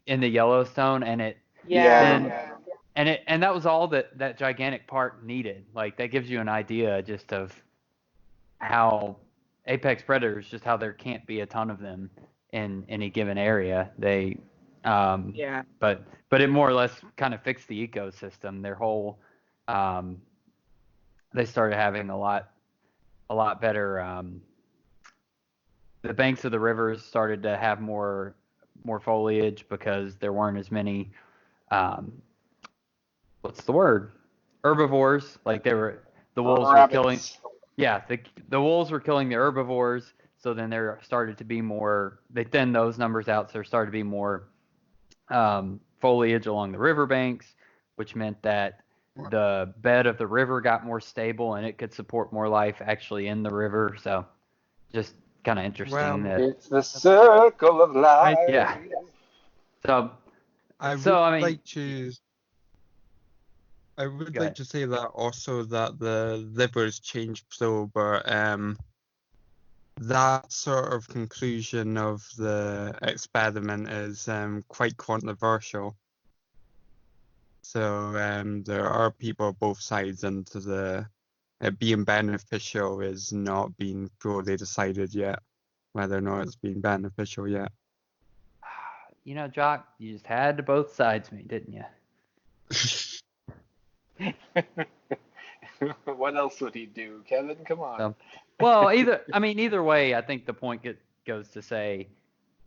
in the Yellowstone, and it and that was all that gigantic park needed. Like that gives you an idea just of how apex predators, just how there can't be a ton of them in any given area. They but it more or less kind of fixed the ecosystem. Their whole they started having a lot better. The banks of the rivers started to have more foliage because there weren't as many what's the word, herbivores. Like the wolves were killing. Yeah, the wolves were killing the herbivores. So then there started to be more. They thinned those numbers out, so there started to be more foliage along the riverbanks, which meant that the bed of the river got more stable and it could support more life actually in the river. So just kind of interesting that It's the circle of life. yeah. So I would like to say that also that the livers changed so, but that sort of conclusion of the experiment is quite controversial. So there are people on both sides, and it being beneficial is not being fully decided yet, whether or not it's been beneficial yet. Jock, you just had to both sides me, didn't you? What else would he do, Kevin? Come on. Well, either way, I think the point goes to say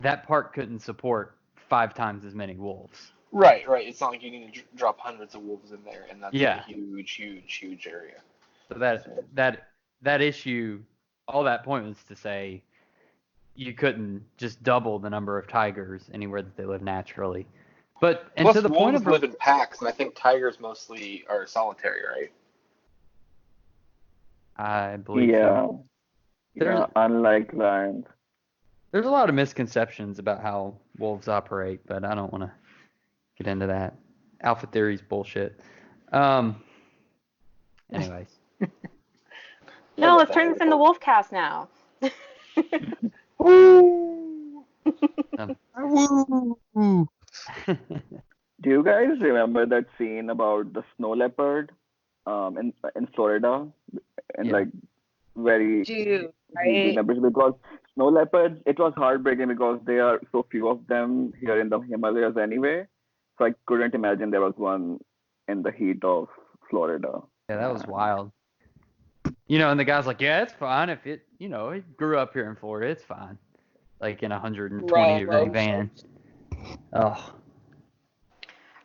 that park couldn't support 5 times as many wolves. Right. It's not like you need to drop hundreds of wolves in there, and that's a huge area. So that issue, all that point was to say you couldn't just double the number of tigers anywhere that they live naturally. But plus, to the wolves point of live in packs, and I think tigers mostly are solitary, right? I believe so. Yeah, unlike lions. There's a lot of misconceptions about how wolves operate, but I don't want to get into that. Alpha theory's bullshit. Anyways. No, let's turn this into Wolfcast now. Woo! Woo! Do you guys remember that scene about the snow leopard in Florida? And Yeah. like very Dude, easy right? numbers, because snow leopards, it was heartbreaking because there are so few of them here in the Himalayas anyway. So I couldn't imagine there was one in the heat of Florida. Yeah, that was wild. And the guy's like, yeah, it's fine if it, he grew up here in Florida, it's fine. Like in a 120-degree Right. van. Oh,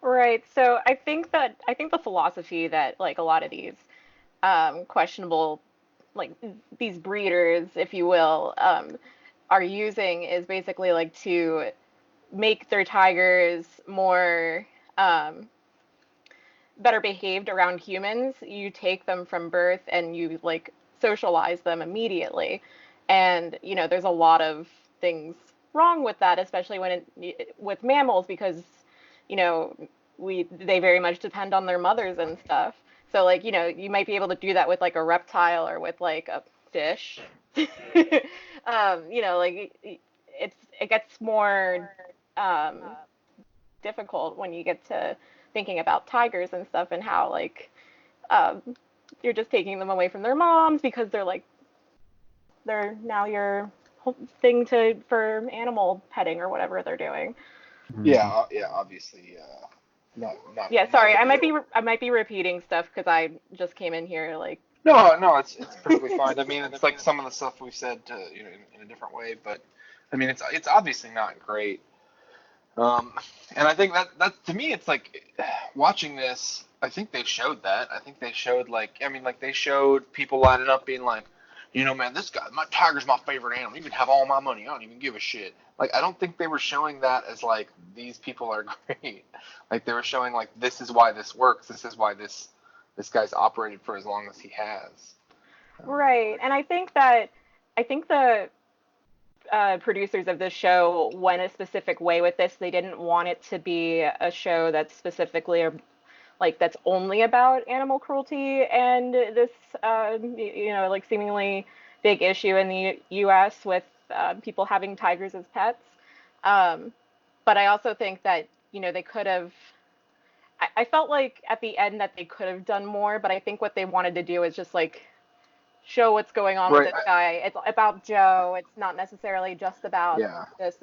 Right. So I think the philosophy that like a lot of these questionable like these breeders, if you will, are using is basically like to make their tigers more better behaved around humans. You take them from birth and you like socialize them immediately. And there's a lot of things wrong with that, especially with mammals, because you know they very much depend on their mothers and stuff. So like you might be able to do that with like a reptile or with like a fish. Like it gets more difficult when you get to thinking about tigers and stuff, and how like um, you're just taking them away from their moms because they're now your thing for animal petting or whatever they're doing. Yeah, yeah, obviously, Yeah, not sorry, ideal. I might be repeating stuff because I just came in here like. No, no, it's perfectly fine. I mean, it's like some of the stuff we've said to, in a different way, but I mean, it's obviously not great. And I think that to me, it's like watching this. I think they showed that. I think they showed like, I mean, like they showed people lining up being like, man, this guy, my tiger's my favorite animal. You can have all my money. I don't even give a shit. Like, I don't think they were showing that as like these people are great. Like they were showing like this is why this works. This is why this guy's operated for as long as he has. Right, and I think the producers of this show went a specific way with this. They didn't want it to be a show that's specifically like that's only about animal cruelty and this like seemingly big issue in the U.S. with people having tigers as pets. Um, but I also think that they could have. I felt like at the end that they could have done more, but I think what they wanted to do is just like show what's going on with Right. this guy. It's about Joe. It's not necessarily just about Yeah. this.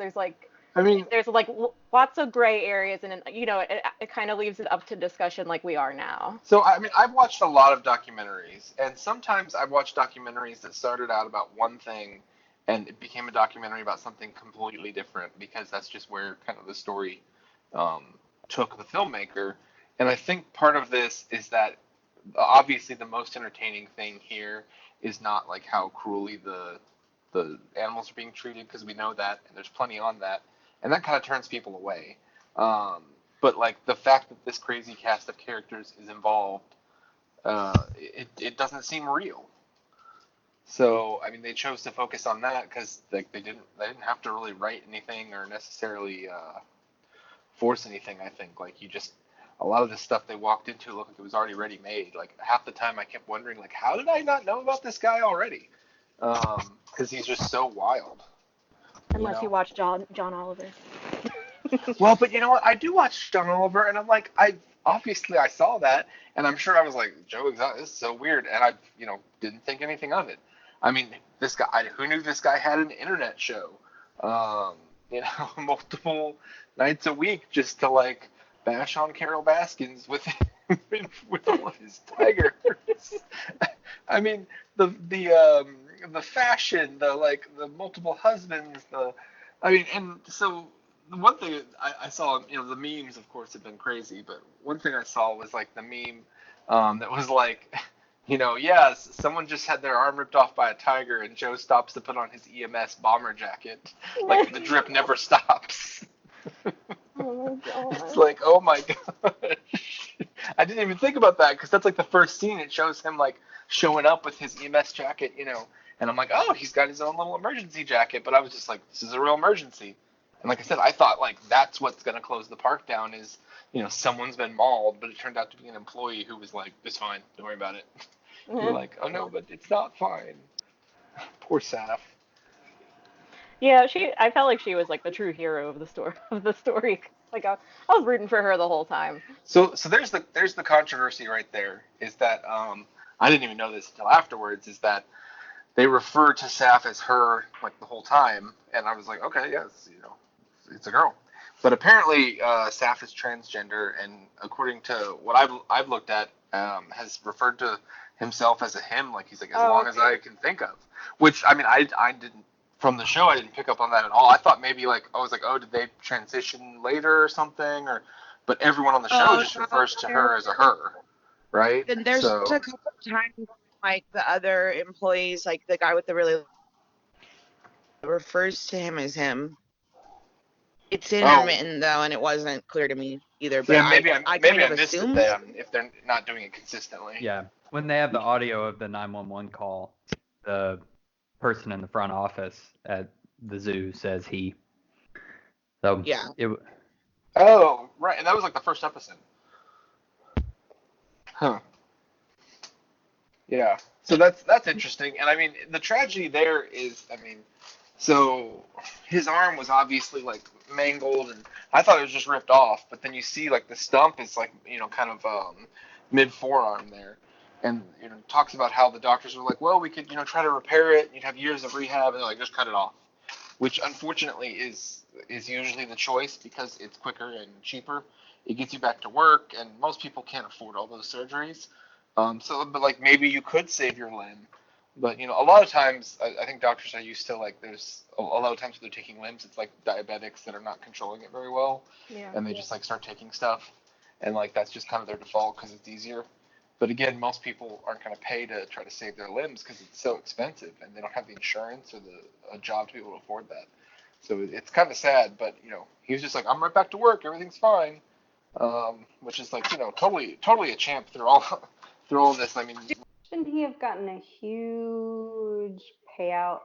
I mean, There's like lots of gray areas, and it kind of leaves it up to discussion like we are now. so I mean, I've watched a lot of documentaries, and sometimes I've watched documentaries that started out about one thing, and it became a documentary about something completely different because that's just where kind of the story um, took the filmmaker. And I think part of this is that obviously the most entertaining thing here is not like how cruelly the animals are being treated, because we know that, and there's plenty on that, and that kind of turns people away. Um, but like the fact that this crazy cast of characters is involved, it doesn't seem real. So I mean, they chose to focus on that because like they didn't have to really write anything or necessarily force anything. I think like you just a lot of this stuff they walked into looked like it was already ready made. Like half the time I kept wondering like how did I not know about this guy already? Because he's just so wild. Unless you watch John Oliver. Well, but you know what? I do watch John Oliver, and I'm like, I saw that, and I'm sure I was like, Joe Exotic, this is so weird, and I didn't think anything of it. I mean, this guy, who knew this guy had an internet show? Multiple nights a week just to like bash on Carol Baskins with with all of his tigers. I mean, the fashion, the multiple husbands, and so the one thing I saw, the memes, of course, have been crazy, but one thing I saw was like the meme that was like, yes, someone just had their arm ripped off by a tiger, and Joe stops to put on his EMS bomber jacket, like the drip never stops. Oh my god. It's like, oh my gosh. I didn't even think about that because that's like the first scene. It shows him like showing up with his EMS jacket, and I'm like, oh, he's got his own little emergency jacket. But I was just like, this is a real emergency. And like I said, I thought like that's what's going to close the park down is someone's been mauled, but it turned out to be an employee who was like, "It's fine, don't worry about it." You're like, "Oh no, but it's not fine." Poor Saf. Yeah, I felt like she was like the true hero of the story. Like I was rooting for her the whole time. So there's the controversy right there. Is that I didn't even know this until afterwards. Is that they refer to Saf as her like the whole time, and I was like, okay, yes, it's a girl. But apparently, Saf is transgender, and according to what I've looked at, has referred to himself as a him, like he's like as Oh, long as I can think of. Which I mean, I didn't from the show, I didn't pick up on that at all. I thought maybe like I was like, oh, did they transition later or something, or but everyone on the show just refers to her as a her, right? Then there's So a couple of times like the other employees, like the guy with the really refers to him as him. It's oh intermittent though, and it wasn't clear to me either. But yeah, I maybe kind I of missed it assumed. then if they're not doing it consistently. Yeah. When they have the audio of the 911 call, the person in the front office at the zoo says he. So Yeah. Oh, right, and that was like the first episode. Huh. Yeah. So that's interesting, and I mean the tragedy there is, I mean, so his arm was obviously like mangled, and I thought it was just ripped off, but then you see like the stump is like kind of mid forearm there, and talks about how the doctors were like, well, we could try to repair it, and you'd have years of rehab, and they're like, just cut it off, which unfortunately is usually the choice because it's quicker and cheaper. It gets you back to work, and most people can't afford all those surgeries. But like maybe you could save your limb, but a lot of times I think doctors are used to like there's a lot of times when they're taking limbs, it's like diabetics that are not controlling it very well, Yeah. and they just like start taking stuff, and like that's just kind of their default because it's easier. But again, most people aren't going to pay to try to save their limbs because it's so expensive, and they don't have the insurance or a job to be able to afford that. So it's kind of sad, but he was just like, I'm right back to work, everything's fine, which is like totally a champ through all through all this. I mean, Shouldn't he have gotten a huge payout?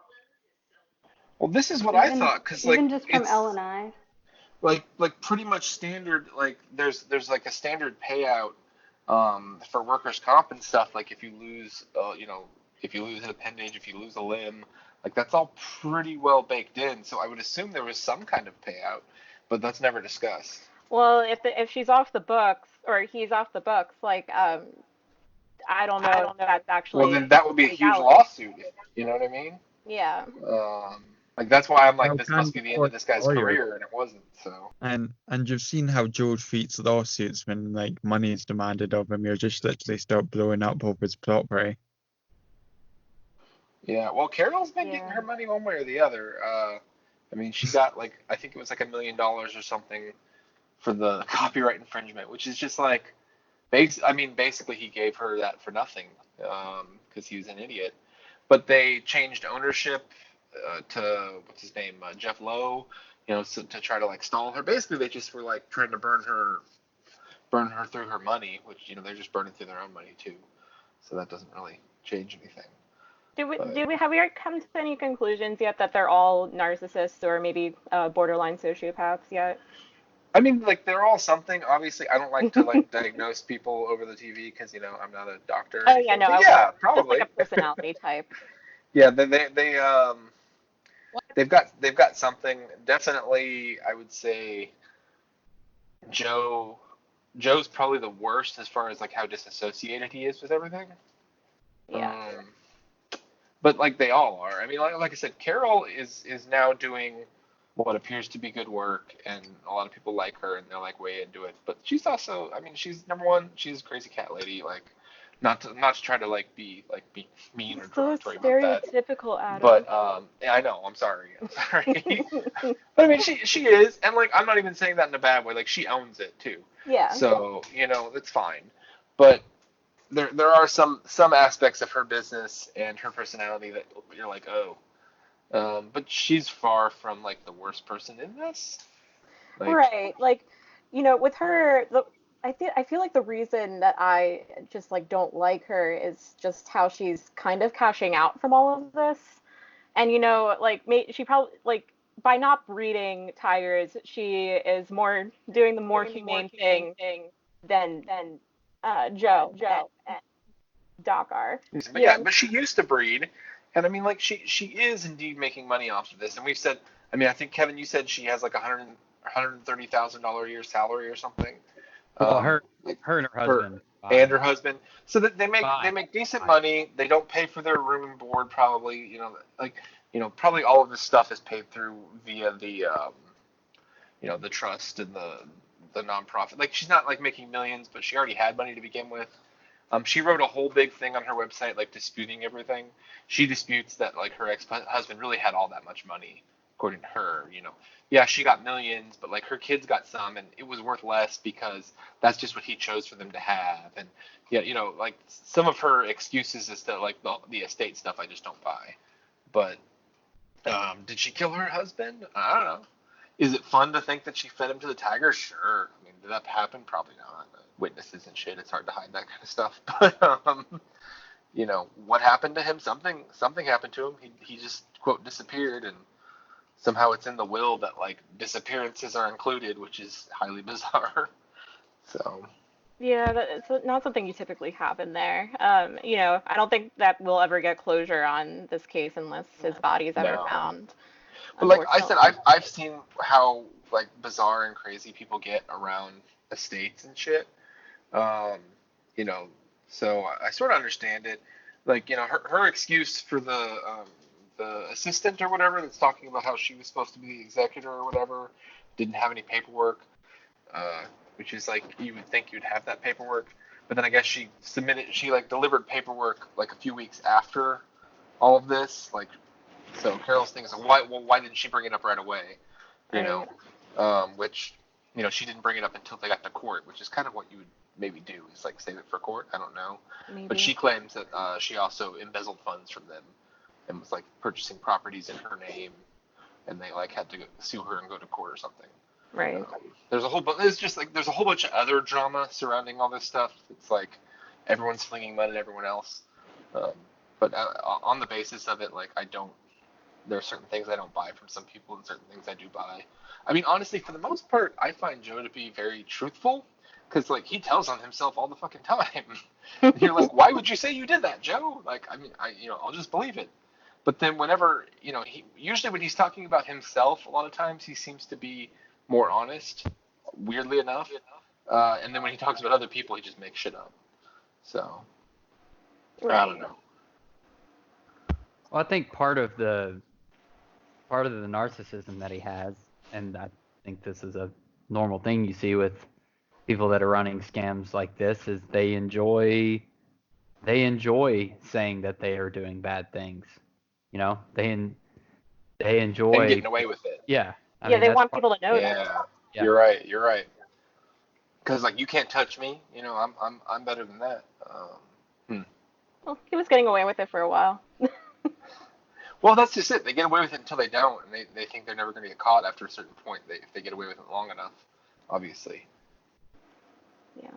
well, this is what I Even thought because like even just from it's L and I. like pretty much standard. Like there's like a standard payout for workers' comp and stuff. Like if you lose if you lose an appendage, if you lose a limb, like that's all pretty well baked in. So I would assume there was some kind of payout, but that's never discussed. Well, if she's off the books or he's off the books, like I don't know if that's Well, actually then that would be a huge legality. lawsuit. You know what I mean? Yeah. Like that's why I'm like, How this can must be the end of this guy's lawyer? career, and it wasn't. So And you've seen how George treats lawsuits when like money is demanded of him. You'll just literally start blowing up over his property. yeah. Well, Carol's been getting Yeah. her money one way or the other. I mean, she got like I think it was like $1 million or something for the copyright infringement, which is just like, I mean, basically he gave her that for nothing, because he was an idiot. But they changed ownership to what's his name, Jeff Lowe, so, to try to like stall her. Basically, they just were like trying to burn her through her money, which they're just burning through their own money too. So that doesn't really change anything. Have we come to any conclusions yet that they're all narcissists or maybe borderline sociopaths yet? I mean, like they're all something. Obviously, I don't like to like diagnose people over the TV because I'm not a doctor. Or Oh yeah, anything. no, But yeah, just like probably. a personality type. Yeah, they've got something. Definitely, I would say Joe Joe's probably the worst as far as like how disassociated he is with everything. Yeah. But like they all are. I mean, like I said, Carol is now doing what appears to be good work, and a lot of people like her, and they're like way into it. But she's also, I mean, she's number one. She's a crazy cat lady. Like, not to try to be mean or So derogatory about that. stereotypical, Adam. But yeah, I know. I'm sorry. But I mean, she is, and like I'm not even saying that in a bad way. Like she owns it too. Yeah. So it's fine. But there are some aspects of her business and her personality that you're like, oh. But she's far from like the worst person in this. Like, Right. Like, with her, I feel like the reason that I just like don't like her is just how she's kind of cashing out from all of this. And like she probably like by not breeding tigers, she is doing the more humane thing than Joe and Doc are. But yeah, but she used to breed, and I mean, like she is indeed making money off of this. And we've said, I mean, I think Kevin, you said she has like $130,000 a year salary or something. Well, Like her and her husband. and her husband, so that they make decent Fine. money. They don't pay for their room and board probably. Probably all of this stuff is paid through via the the trust and the nonprofit. Like she's not like making millions, but she already had money to begin with. She wrote a whole big thing on her website, like disputing everything. She disputes that like her ex-husband really had all that much money, according to her. Yeah, she got millions, but like her kids got some, and it was worth less because that's just what he chose for them to have. And yeah, like some of her excuses as to like the estate stuff, I just don't buy. But did she kill her husband? I don't know. Is it fun to think that she fed him to the tiger? Sure. I mean, did that happen? Probably not. Witnesses and shit. It's hard to hide that kind of stuff. But what happened to him? Something happened to him. He just quote disappeared, and somehow it's in the will that like disappearances are included, which is highly bizarre. So. Yeah, it's not something you typically have in there. I don't think that we'll ever get closure on this case unless his body is ever No. found. But like I said, I've seen how like bizarre and crazy people get around estates and shit. Um, so I sort of understand it. Like, her excuse for the assistant or whatever that's talking about how she was supposed to be the executor or whatever didn't have any paperwork, uh, which is like you would think you'd have that paperwork, but then I guess she like delivered paperwork like a few weeks after all of this, like so Carol's thing is why didn't she bring it up right away? Right. Which she didn't bring it up until they got to court, which is kind of what you would maybe do is like save it for court. I don't know, Maybe. but she claims that she also embezzled funds from them and was like purchasing properties in her name, and they like had to sue her and go to court or something. Right. There's a whole bunch of other drama surrounding all this stuff. It's like everyone's flinging mud at everyone else, but on the basis of it, like there are certain things I don't buy from some people and certain things I do buy. I mean, honestly, for the most part, I find Joe to be very truthful because, like, he tells on himself all the fucking time. And you're like, why would you say you did that, Joe? Like, I mean, I'll just believe it. But then whenever, usually when he's talking about himself, a lot of times he seems to be more honest, weirdly enough. And then when he talks about other people, he just makes shit up. So, Right. I don't know. Well, I think part of the narcissism that he has, and I think this is a normal thing you see with people that are running scams like this, is they enjoy saying that they are doing bad things. They enjoy And getting away with it. Yeah. I Yeah, mean, they that's want part- people to know that. Yeah, Yeah. you're right. Because like you can't touch me, I'm better than that. Well, he was getting away with it for a while. Well, that's just it. They get away with it until they don't, and they think they're never going to get caught after a certain point. If they get away with it long enough, obviously. Yeah.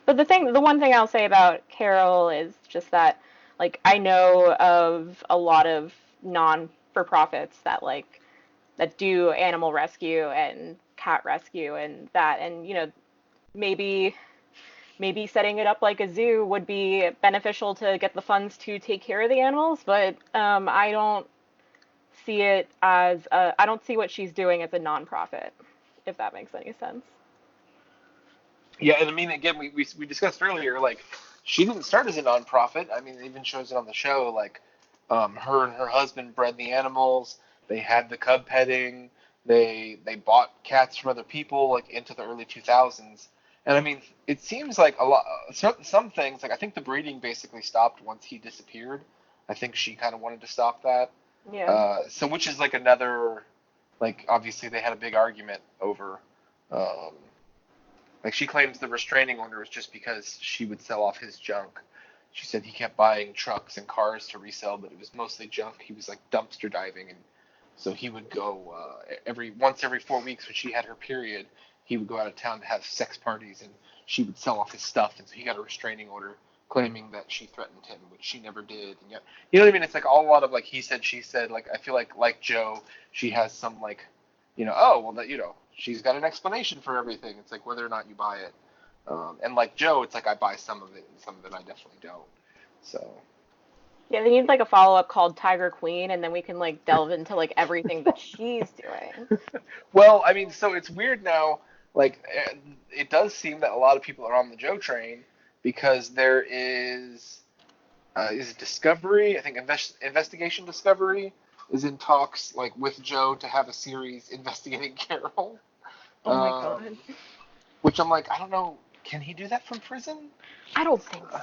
But the one thing I'll say about Carol is just that, like, I know of a lot of non-for-profits that do animal rescue and cat rescue and that, and maybe setting it up like a zoo would be beneficial to get the funds to take care of the animals, but I don't see it as I don't see what she's doing as a nonprofit, if that makes any sense. Yeah, and I mean, again, we discussed earlier, like, she didn't start as a nonprofit. I mean, it even shows it on the show. Like, her and her husband bred the animals. They had the cub petting. They bought cats from other people, like, into the early 2000s. And I mean, it seems like a lot. Some things, like I think the breeding basically stopped once he disappeared. I think she kind of wanted to stop that. Yeah. So which is like another, like obviously they had a big argument over. Um, like she claims the restraining order was just because she would sell off his junk. She said he kept buying trucks and cars to resell, but it was mostly junk. He was like dumpster diving, and so he would go once every 4 weeks when she had her period. He would go out of town to have sex parties, and she would sell off his stuff, and so he got a restraining order claiming that she threatened him, which she never did. And yet, you know what I mean? It's like a lot of like he said, she said. Like I feel like Joe, she has some like, oh well, that she's got an explanation for everything. It's like whether or not you buy it. And like Joe, it's like I buy some of it, and some of it I definitely don't. So. Yeah, they need like a follow-up called Tiger Queen, and then we can like delve into like everything that she's doing. Well, I mean, so it's weird now. Like, it does seem that a lot of people are on the Joe train because there is it Discovery? I think Investigation Discovery is in talks like with Joe to have a series investigating Carol. Oh my god. Which I'm like, I don't know. Can he do that from prison? I don't think so.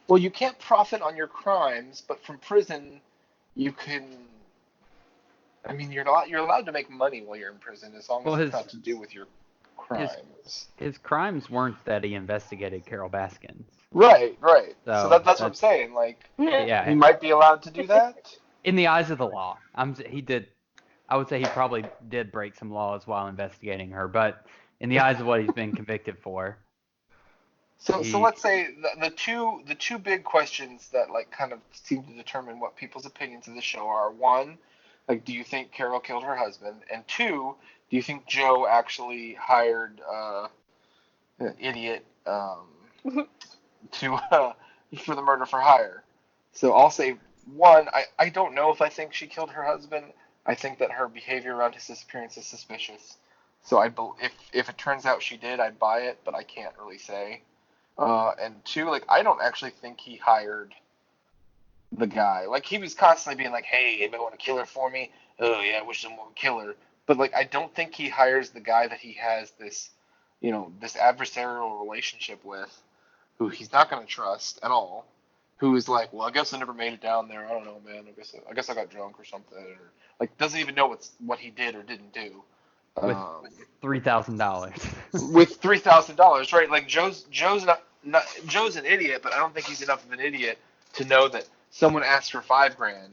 Well, you can't profit on your crimes, but from prison, you can. I mean, you're allowed to make money while you're in prison as long as it's not to do with your crimes. His crimes weren't that he investigated Carol Baskins. Right. So that's what I'm saying. Like, yeah, he might be allowed to do that. In the eyes of the law, he did. I would say he probably did break some laws while investigating her, but in the eyes of what he's been convicted for. So let's say the two big questions that like kind of seem to determine what people's opinions of the show are: one, like, do you think Carol killed her husband? And two, do you think Joe actually hired an idiot to for the murder for hire? So I'll say one, I don't know if I think she killed her husband. I think that her behavior around his disappearance is suspicious. So if it turns out she did, I'd buy it, but I can't really say. And two, like, I don't actually think he hired the guy. Like, he was constantly being like, hey, anybody want to kill her for me? Oh, yeah, I wish someone would kill her. But, like, I don't think he hires the guy that he has this, this adversarial relationship with, who he's not going to trust at all, who is like, well, I guess I never made it down there. I don't know, man. I guess I got drunk or something. Or, like, doesn't even know what he did or didn't do. With $3,000. With $3,000, right? Like, Joe's Joe's an idiot, but I don't think he's enough of an idiot to know that someone asked for $5,000,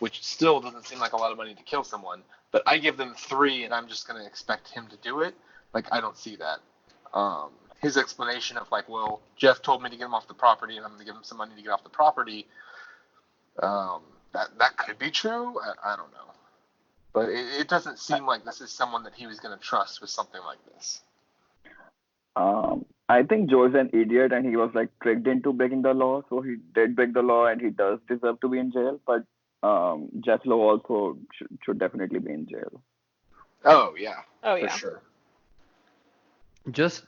which still doesn't seem like a lot of money to kill someone. But I give them $3,000, and I'm just going to expect him to do it. Like, I don't see that. His explanation of like, well, Jeff told me to get him off the property, and I'm going to give him some money to get off the property. That could be true. I don't know. But it doesn't seem like this is someone that he was going to trust with something like this. I think Joe's an idiot and he was like tricked into breaking the law. So he did break the law and he does deserve to be in jail. But Jeff Lowe also should definitely be in jail. Oh, yeah. Oh, yeah. For sure. Just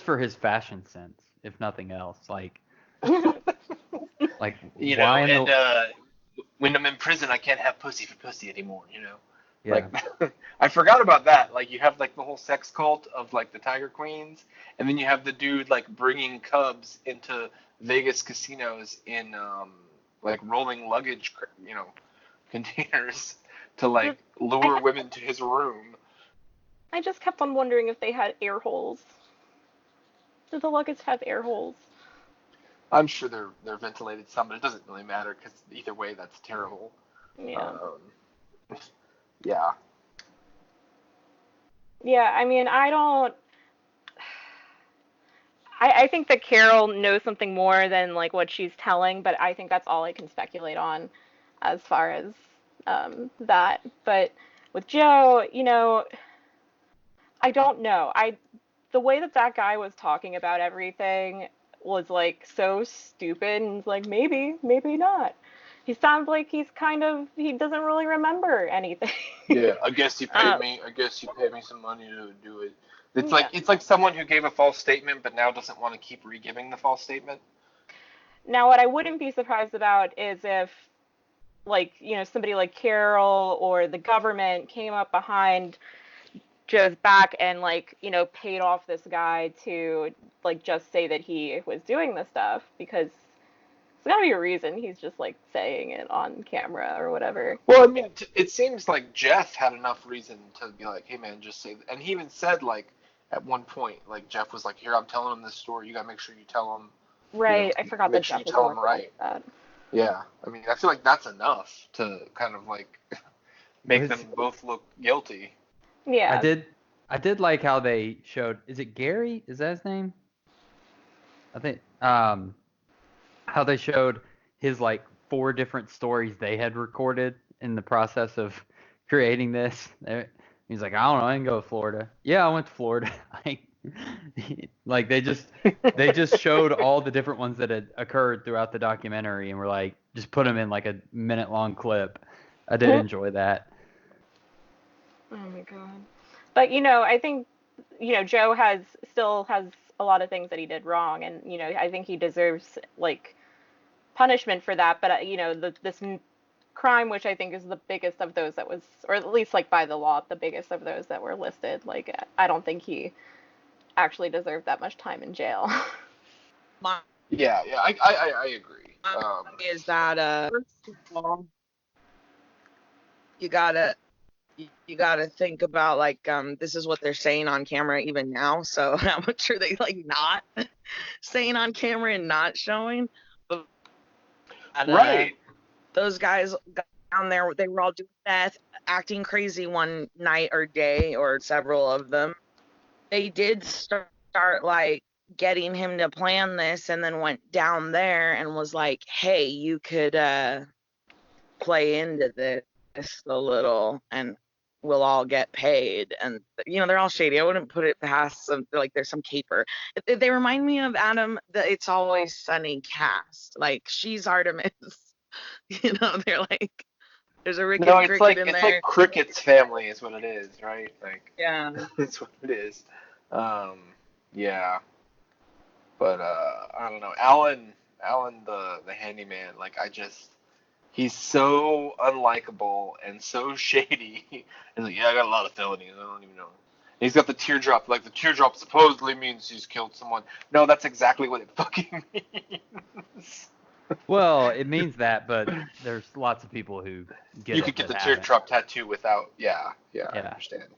for his fashion sense, if nothing else. Like, like when I'm in prison, I can't have pussy for pussy anymore, Yeah. Like, I forgot about that. Like, you have like the whole sex cult of like the Tiger Queens, and then you have the dude like bringing cubs into Vegas casinos in like rolling luggage, containers to like lure women to his room. I just kept on wondering if they had air holes. Did the luggage have air holes? I'm sure they're ventilated some, but it doesn't really matter because either way, that's terrible. Yeah. Yeah. Yeah, I mean, I think that Carol knows something more than like what she's telling, but I think that's all I can speculate on as far as that. But with Joe, I don't know. The way that guy was talking about everything was like so stupid, and like maybe not. He sounds like he doesn't really remember anything. Yeah, I guess you paid me. I guess you paid me some money to do it. It's like someone who gave a false statement, but now doesn't want to keep re-giving the false statement. Now, what I wouldn't be surprised about is if, like, somebody like Carol or the government came up behind Joe's back and like, paid off this guy to like just say that he was doing this stuff, because there's gotta be a reason he's just like saying it on camera or whatever. Well, I mean, it seems like Jeff had enough reason to be like, hey man, just say, and he even said like at one point, like Jeff was like, here, I'm telling him this story, you gotta make sure you tell him. Right, I forgot that Jeff was tell him right. Like that. Yeah, I mean, I feel like that's enough to kind of like make them both look guilty. Yeah. I did like how they showed. Is it Gary? Is that his name? I think. how they showed his like 4 different stories they had recorded in the process of creating this. He's like, I don't know, I didn't go to Florida. Yeah, I went to Florida. Like they just showed all the different ones that had occurred throughout the documentary and were like, just put them in like a minute-long clip. I did enjoy that. Oh my god. But I think Joe still has a lot of things that he did wrong, and I think he deserves like punishment for that. But this crime, which I think is the biggest of those that was, or at least like by the law, the biggest of those that were listed, like I don't think he actually deserved that much time in jail. My Yeah, I agree. is that first of all, you gotta you gotta think about like this is what they're saying on camera even now. So how much are they like not saying on camera and not showing? But Right. those guys got down there, they were all doing meth, acting crazy one night or day, or several of them. They did start like getting him to plan this, and then went down there and was like, hey, you could play into this a little and we'll all get paid. And they're all shady. I wouldn't put it past some, like there's some caper. They remind me of Adam, the It's Always Sunny cast. Like she's Artemis. They're like, there's a Rick No, and it's Cricket like in it's there. like Cricket's family is what it is, right? Like Yeah. that's what it is. Yeah. But I don't know. Alan the handyman, like he's so unlikable and so shady. He's like, yeah, I got a lot of felonies. I don't even know. And he's got the teardrop. Like the teardrop supposedly means he's killed someone. No, that's exactly what it fucking means. Well, it means that, but there's lots of people who get You it could get that the haven't. teardrop tattoo without. Yeah, I Yeah. understand.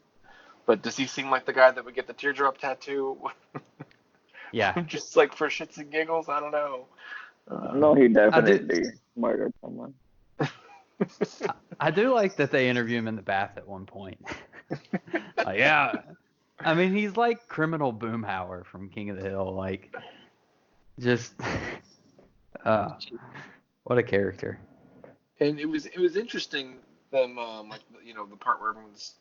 But does he seem like the guy that would get the teardrop tattoo? Yeah. Just like for shits and giggles? I don't know. No, he I do. definitely murdered someone. I do like that they interview him in the bath at one point. Yeah. I mean, he's like criminal Boomhauer from King of the Hill. Like, just, what a character. And it was interesting them like the part where everyone's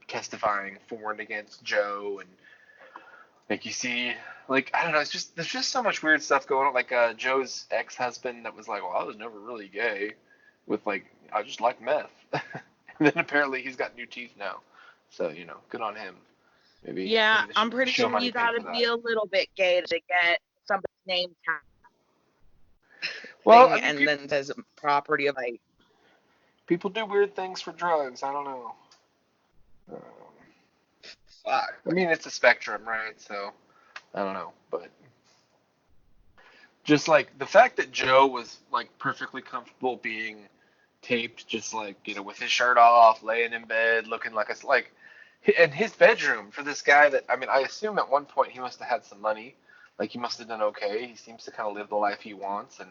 testifying for and against Joe, and like you see, like I don't know, it's just there's just so much weird stuff going on. Like Joe's ex-husband that was like, well, I was never really gay, with like I just like meth, and then apparently he's got new teeth now, so good on him. Maybe Yeah, they I'm should pretty show sure money you paid gotta for be that. a little bit gay to get somebody's name tag Well, thing, I mean, and then says property of like. people do weird things for drugs. I don't know. Fuck. I mean, it's a spectrum, right? So I don't know, but just like the fact that Joe was like perfectly comfortable being taped, just like with his shirt off, laying in bed, looking like a like, and his bedroom for this guy that I assume at one point he must have had some money, like he must have done okay. He seems to kind of live the life he wants, and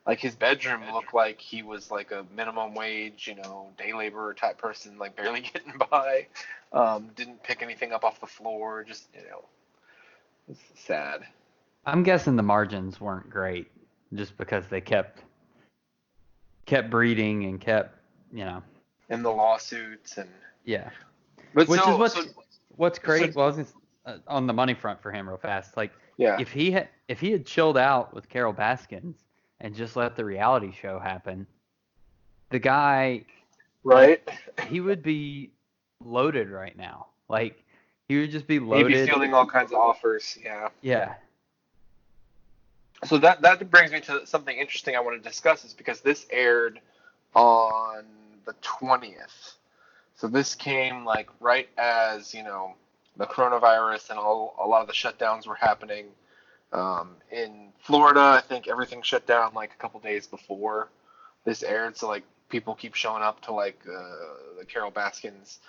like his bedroom looked like he was like a minimum wage, day laborer type person, like barely getting by. Didn't pick anything up off the floor, just it's sad. I'm guessing the margins weren't great just because they kept breeding and kept, And the lawsuits and yeah. but Which is so what's so great. Well, on the money front for him, real fast. Like, yeah. if he had chilled out with Carol Baskins and just let the reality show happen, the guy, Right. he would be loaded right now. Like, he would just be He'd be loaded. fielding all kinds of offers. Yeah. Yeah. So that brings me to something interesting I want to discuss is because this aired on the 20th. So this came like right as, the coronavirus and a lot of the shutdowns were happening. In Florida, I think everything shut down like a couple days before this aired. So like people keep showing up to like the Carol Baskins,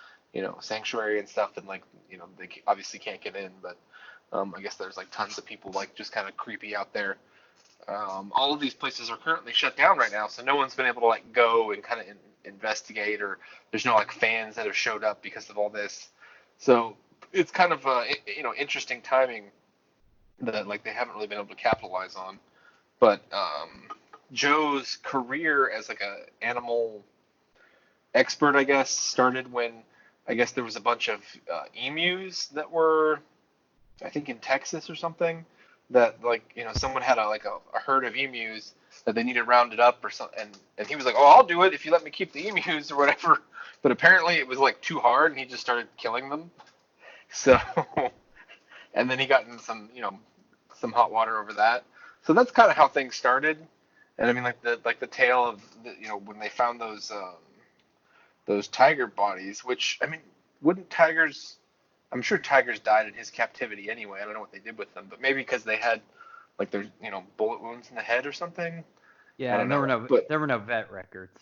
sanctuary and stuff, and like they obviously can't get in, but I guess there's like tons of people like just kind of creepy out there. All of these places are currently shut down right now, so no one's been able to like go and kind of investigate, or there's no like fans that have showed up because of all this. So it's kind of interesting timing that like they haven't really been able to capitalize on. But Joe's career as like a animal expert, I guess, started when I guess there was a bunch of emus that were, I think, in Texas or something. That like someone had a herd of emus that they needed rounded up or something, and he was like, oh, I'll do it if you let me keep the emus or whatever. But apparently it was like too hard, and he just started killing them. So, and then he got in some hot water over that. So that's kind of how things started. And I mean, like the tale of when they found those tiger bodies, which I mean, wouldn't tigers? I'm sure tigers died in his captivity anyway. I don't know what they did with them, but maybe because they had like their bullet wounds in the head or something. Yeah, I don't and know. But there were no vet records.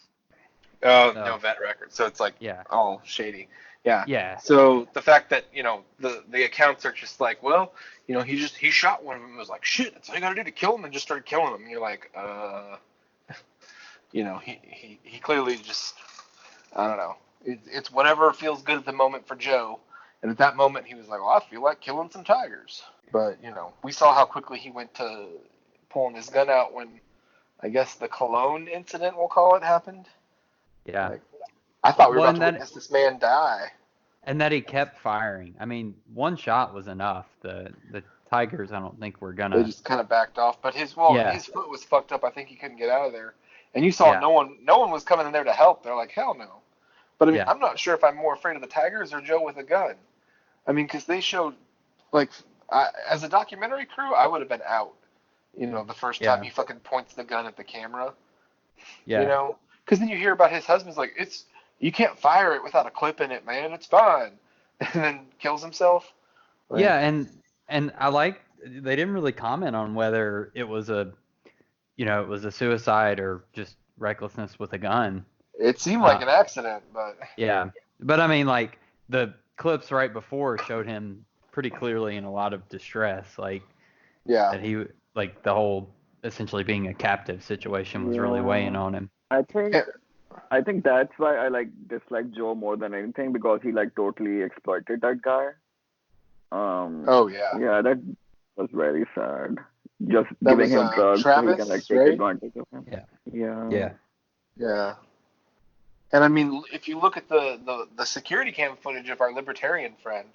oh, So no vet records, so it's like yeah, all shady. Yeah. yeah, So the fact that the accounts are just like, well, he shot one of them and was like, shit, that's all you gotta do to kill him, and just started killing them. And you're like, he clearly just, I don't know. It's whatever feels good at the moment for Joe. And at that moment, he was like, well, I feel like killing some tigers. But, we saw how quickly he went to pulling his gun out when, I guess, the Cologne incident, we'll call it, happened. yeah. Like, I thought we were Well, about to witness this man die. and that he kept firing. I mean, one shot was enough. The tigers, I don't think were They gonna. just kind of backed off. But his Yeah, foot was fucked up. I think he couldn't get out of there. And you saw yeah, no one was coming in there to help. They're like, hell no. But I mean, yeah, I'm not sure if I'm more afraid of the tigers or Joe with a gun. I mean, because they showed, like, as a documentary crew, I would have been out. The first time yeah, he fucking points the gun at the camera. yeah, Because then you hear about his husband's like, you can't fire it without a clip in it, man. It's fine, and then kills himself. Like, yeah. And I like they didn't really comment on whether it was a suicide or just recklessness with a gun. it seemed like Uh, an accident, but yeah, but I mean, like the clips right before showed him pretty clearly in a lot of distress, like yeah. that he like the whole essentially being a captive situation was really weighing Yeah. on him. I think Eh, I think that's why I dislike Joe more than anything, because he totally exploited that guy. Oh yeah, Yeah, that was very sad. Just that giving was him drugs so he can Travis, take right? advantage of him. Yeah, Yeah. yeah, Yeah. And I mean, if you look at the security cam footage of our libertarian friend,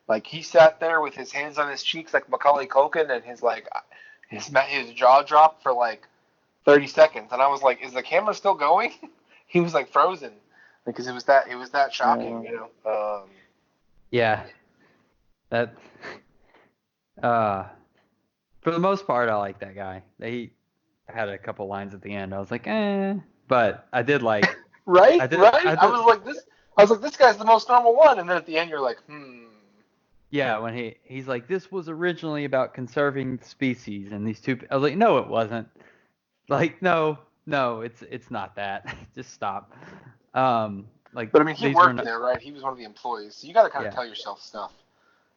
like he sat there with his hands on his cheeks like Macaulay Culkin, and his jaw dropped for like 30 seconds, and I was like, is the camera still going? He was like frozen because it was that shocking, Yeah. yeah. That for the most part, I like that guy. He had a couple lines at the end. I was like, but I did like. Right, I did. right. I did. I was like, this guy's the most normal one, and then at the end, you're like, Yeah, when he's like, this was originally about conserving species, and these two. I was like, no, it wasn't. Like, no, it's not that. Just stop. Like But I mean, he these were worked not. there, right? He was one of the employees, so you got to kind of Yeah, tell yourself stuff.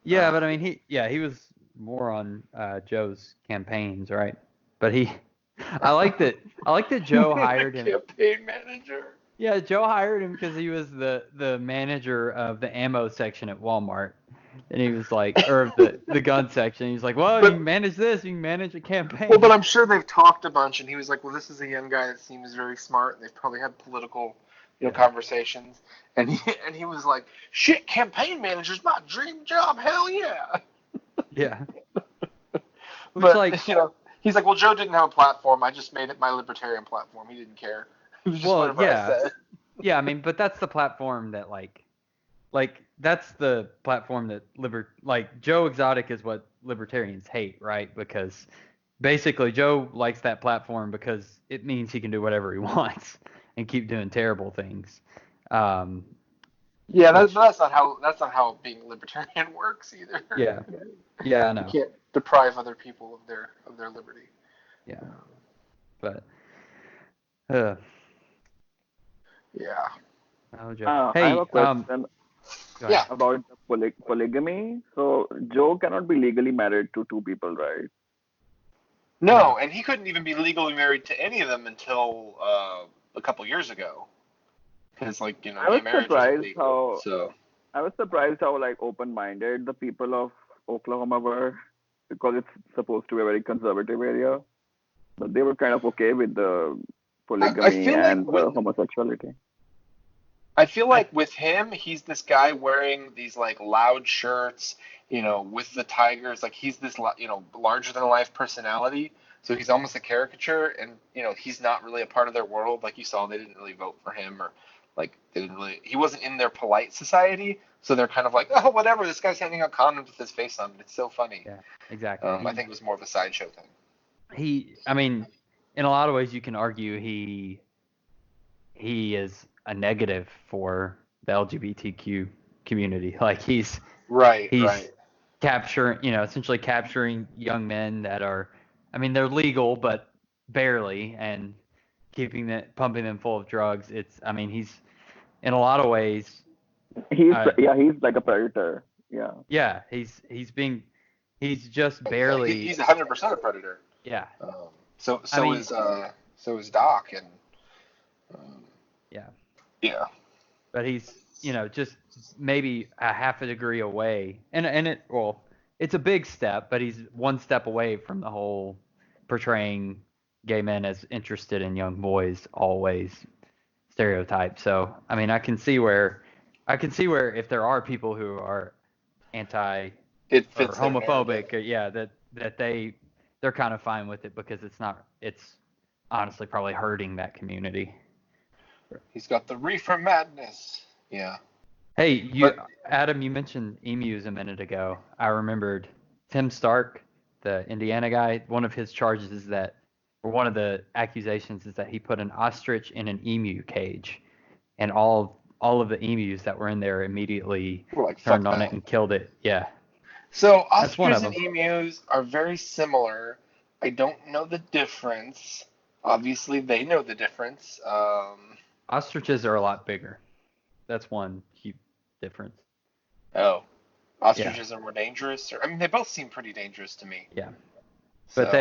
yeah, but I mean, he was more on Joe's campaigns, right? But I like that. I like that Joe The hired him. campaign manager. Yeah, Joe hired him because he was the manager of the ammo section at Walmart, and he was like, or the gun section. He's like, well, you But can manage this, you can manage a Well, but campaign. I'm sure they've talked a bunch, and he was like, "Well, this is a young guy that seems very smart." And they've probably had political, Yeah, conversations. And he was like, "Shit, campaign manager's my dream job. Hell yeah!" yeah. Which But like, he's like, "Well, Joe didn't have a platform. I just made it my libertarian platform. He didn't care. It was just well, whatever I yeah, said." yeah. I mean, but that's the platform that like that's the platform that like Joe Exotic is what libertarians hate, right? Because basically Joe likes that platform because it means he can do whatever he wants and keep doing terrible things. Um, Yeah, which that's not how being libertarian works either. yeah, yeah, I You know. can't deprive other people of their liberty. Yeah, but uh, Yeah. oh, Joe. I have a Hey, question go ahead. Yeah. about the polygamy. So Joe cannot be legally married to two people, right? No, and he couldn't even be legally married to any of them until a couple years ago, because I gay was marriage wasn't surprised legal. how So open-minded the people of Oklahoma were, because it's supposed to be a very conservative area. So they were kind of okay with the I polygamy feel like and the homosexuality. I feel like with him, he's this guy wearing these like loud shirts, with the tigers. Like he's this, larger than life personality. So he's almost a caricature, and he's not really a part of their world. Like you saw, they didn't really vote for him, or like they didn't really. He wasn't in their polite society, so they're kind of like, oh, whatever. This guy's handing out condoms with his face on it. It's so funny. Yeah, exactly. I think it was more of a sideshow thing. I mean, in a lot of ways, you can argue he is a negative for the LGBTQ community. Like he's Right. capturing, essentially capturing young men that are, I mean, they're legal but barely, and pumping them full of drugs. I mean, he's in a lot of ways. He's like a predator. Yeah. Yeah, he's just barely. He's 100% a predator. Yeah. So is Doc, and yeah. Yeah. But he's, just maybe a half a degree away. And it's a big step, but he's one step away from the whole portraying gay men as interested in young boys always stereotype. So, I mean, I can see where if there are people who are anti it or fits homophobic, that they're kind of fine with it because it's honestly probably hurting that community. He's got the reefer madness. Yeah. Hey, Adam, you mentioned emus a minute ago. I remembered Tim Stark, the Indiana guy. One of his charges is that, or one of the accusations is that he put an ostrich in an emu cage, and all of the emus that were in there immediately turned on it and killed it. Yeah. So ostriches and emus are very similar. I don't know the difference. Obviously, they know the difference. Ostriches are a lot bigger. That's one huge difference. Oh. Ostriches are more dangerous? I mean, they both seem pretty dangerous to me. Yeah. But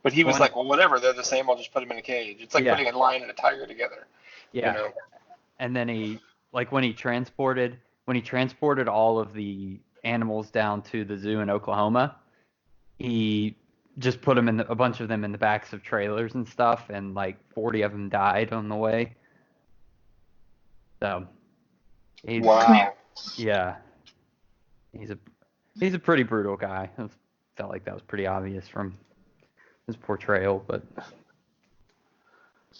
But he was like, well, whatever, they're the same, I'll just put them in a cage. It's like putting a lion and a tiger together. Yeah. And then when he transported all of the animals down to the zoo in Oklahoma, he just put a bunch of them in the backs of trailers and stuff, and like 40 of them died on the way. So, wow. Yeah, he's a pretty brutal guy. I felt like that was pretty obvious from his portrayal, but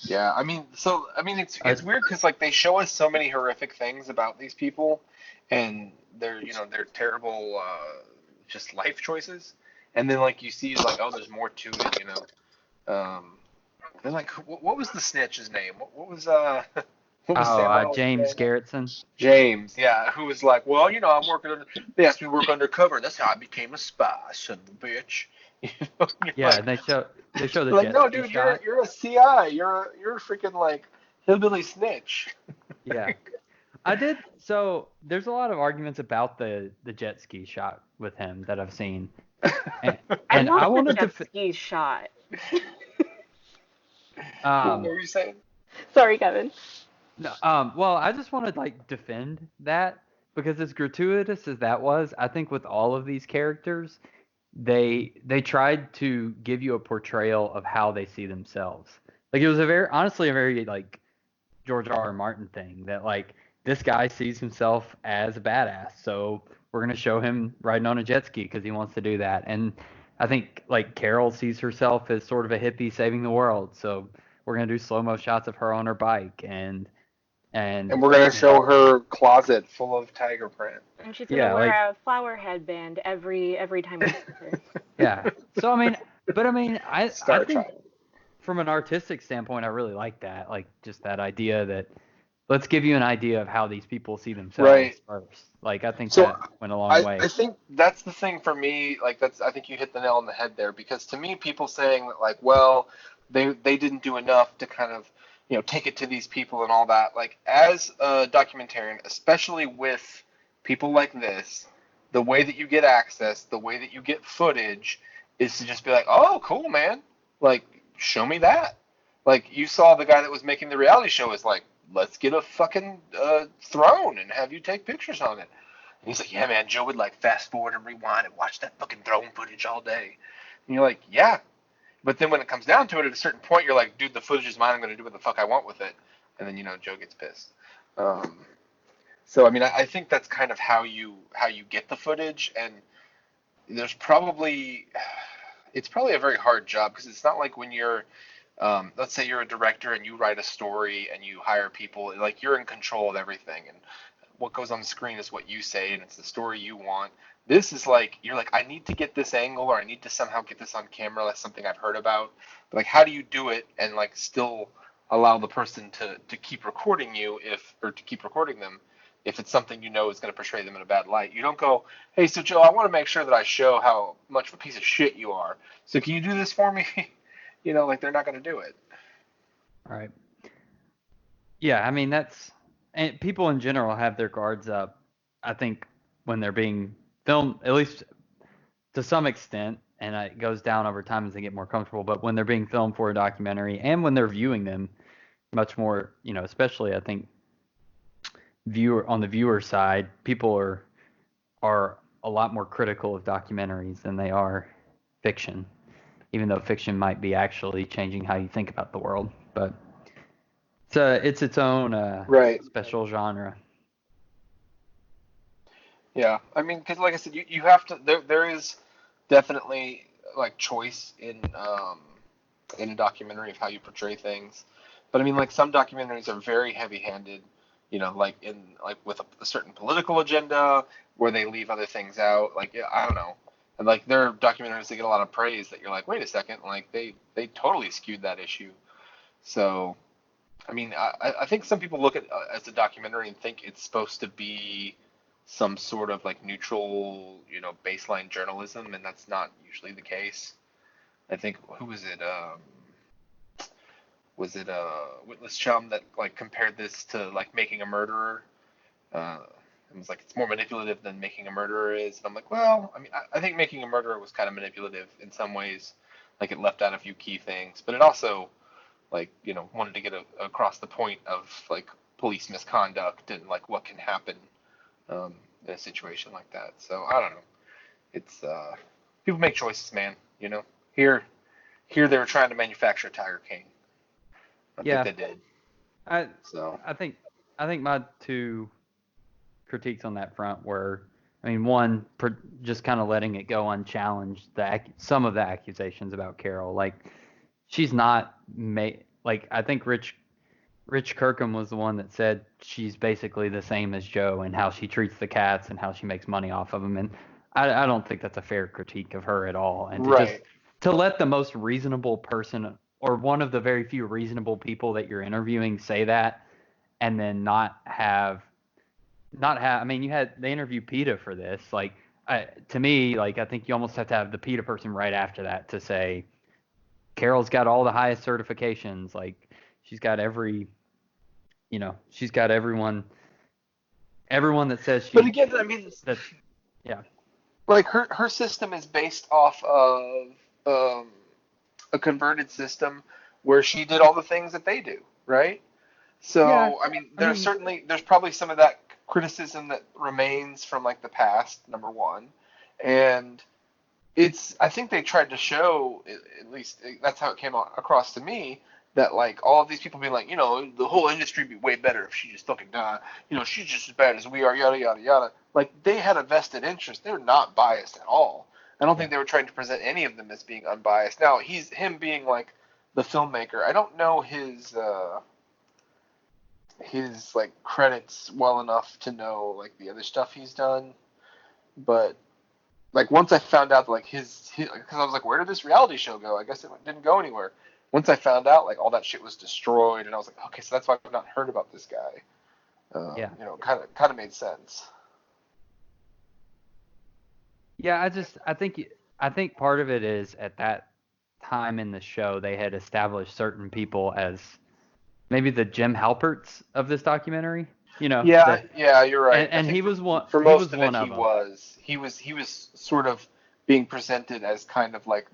yeah, I mean, it's weird because like they show us so many horrific things about these people, and their terrible just life choices, and then like you see like, oh, there's more to it, They're like, what was the snitch's name? What was James Garretson. James, yeah, who was like, well, I'm working they asked me to work undercover. That's how I became a spy, son of a bitch. Yeah, like, and they show the like, no, dude, you're a CI. You're a freaking like hillbilly snitch. Yeah. I did. So there's a lot of arguments about the jet ski shot with him that I've seen. And I wanted the jet ski shot. What were you saying? Sorry, Kevin. No, well, I just want to like defend that because as gratuitous as that was, I think with all of these characters, they tried to give you a portrayal of how they see themselves. Like it was honestly a very like George R. R. Martin thing that like this guy sees himself as a badass, so we're gonna show him riding on a jet ski because he wants to do that. And I think like Carol sees herself as sort of a hippie saving the world, so we're gonna do slow-mo shots of her on her bike and we're gonna show her closet full of tiger print. And she's gonna wear a flower headband every time we see her. Yeah. So I mean, I think from an artistic standpoint, I really like that. Like just that idea that let's give you an idea of how these people see themselves first. Like I think that went a long way. I think that's the thing for me. Like I think you hit the nail on the head there, because to me, people saying that like, well, they didn't do enough to kind of take it to these people and all that. Like, as a documentarian, especially with people like this, the way that you get access, the way that you get footage is to just be like, oh, cool, man. Like, show me that. Like, you saw the guy that was making the reality show is like, let's get a fucking throne and have you take pictures on it. And he's like, yeah, man, Joe would like fast forward and rewind and watch that fucking throne footage all day. And you're like, yeah. But then when it comes down to it, at a certain point, you're like, dude, the footage is mine. I'm going to do what the fuck I want with it. And then Joe gets pissed. So I mean, I think that's kind of how you get the footage, and there's probably it's probably a very hard job because it's not like when you're let's say you're a director and you write a story and you hire people, like you're in control of everything, and what goes on the screen is what you say, and it's the story you want. This is like, you're like, I need to get this angle, or I need to somehow get this on camera. That's something I've heard about. But like, how do you do it and like still allow the person to keep recording you or to keep recording them if it's something is going to portray them in a bad light? You don't go, hey, so Joe, I want to make sure that I show how much of a piece of shit you are. So can you do this for me? Like they're not going to do it. All right. Yeah, I mean and people in general have their guards up, I think, when they're being filmed, at least to some extent, and it goes down over time as they get more comfortable, but when they're being filmed for a documentary and when they're viewing them much more, especially I think on the viewer side, people are a lot more critical of documentaries than they are fiction, even though fiction might be actually changing how you think about the world. But it's its own Right. special genre. Yeah, I mean, because like I said, you have to. There is definitely like choice in a documentary of how you portray things, but I mean, like some documentaries are very heavy-handed, like with a certain political agenda where they leave other things out. Like, yeah, I don't know, and like there are documentaries that get a lot of praise that you're like, wait a second, like they totally skewed that issue. So, I mean, I think some people look at as a documentary and think it's supposed to be some sort of like neutral, baseline journalism, and that's not usually the case. I think who was it? Was it Witless Chum that like compared this to like Making a Murderer? It was like it's more manipulative than Making a Murderer is, and I'm like, well, I mean, I think Making a Murderer was kind of manipulative in some ways, like it left out a few key things, but it also like wanted to get across the point of like police misconduct and like what can happen in a situation like that. So I don't know. It's people make choices, man. Here they were trying to manufacture Tiger King. I think they did. I think my two critiques on that front were, I mean, one, just kind of letting it go unchallenged, some of the accusations about Carol. Like, she's not like, I think Rich Kirkham was the one that said she's basically the same as Joe and how she treats the cats and how she makes money off of them. And I don't think that's a fair critique of her at all. And to let the most reasonable person, or one of the very few reasonable people that you're interviewing, say that, and then not have. I mean, they interviewed PETA for this. Like, to me, like, I think you almost have to have the PETA person right after that to say, Carol's got all the highest certifications. Like, she's got she's got everyone that says she. But again, I mean, yeah. Like her system is based off of a converted system where she did all the things that they do, right? So Yeah, I mean, there's probably some of that criticism that remains from like the past, number one, and I think they tried to show, at least that's how it came across to me, that like all of these people being like, the whole industry would be way better if she just fucking died. She's just as bad as we are, yada yada yada. Like they had a vested interest. They're not biased at all. I don't think they were trying to present any of them as being unbiased. Now him being like the filmmaker. I don't know his like credits well enough to know like the other stuff he's done, but like once I found out like his because I was like, where did this reality show go? I guess it didn't go anywhere. Once I found out like all that shit was destroyed, and I was like, okay, so that's why I've not heard about this guy. Kind of made sense. Yeah, I think part of it is at that time in the show they had established certain people as maybe the Jim Halperts of this documentary. Yeah, you're right. And he was one. For most of it, he he was sort of being presented as kind of like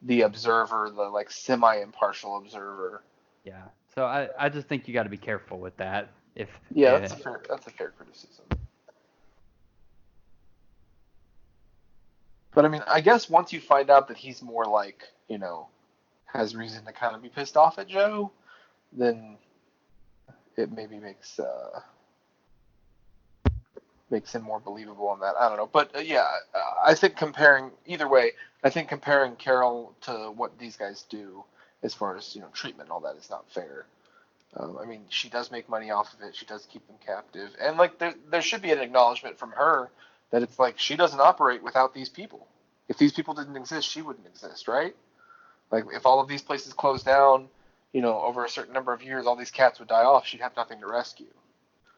the observer, the like semi-impartial observer. Yeah. So I just think you got to be careful with that. That's a fair criticism. But I mean, I guess once you find out that he's more like has reason to kind of be pissed off at Joe, then it maybe makes him more believable on that. I don't know, but I think either way, I think comparing Carol to what these guys do as far as treatment and all that is not fair. I mean, she does make money off of it. She does keep them captive, and like there should be an acknowledgement from her that it's like she doesn't operate without these people. If these people didn't exist, she wouldn't exist, right? Like if all of these places closed down, over a certain number of years, all these cats would die off. She'd have nothing to rescue.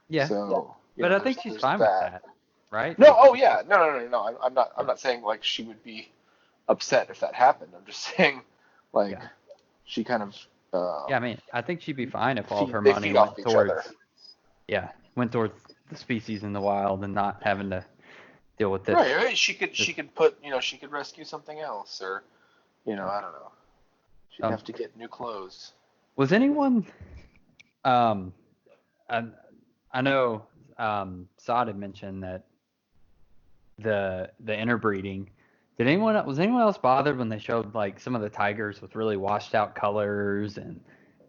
Yeah. So, But I think she's fine with that, right? No, oh yeah, no. I'm not saying like she would be upset if that happened. I'm just saying, like, she kind of. Yeah, I mean, I think she'd be fine if all of her they money feed off went each other. went towards the species in the wild and not having to deal with it. Right. She could put, she could rescue something else, or, I don't know. She'd have to get new clothes. Was anyone, I know Saad had mentioned that the interbreeding. Was anyone else bothered when they showed like some of the tigers with really washed out colors and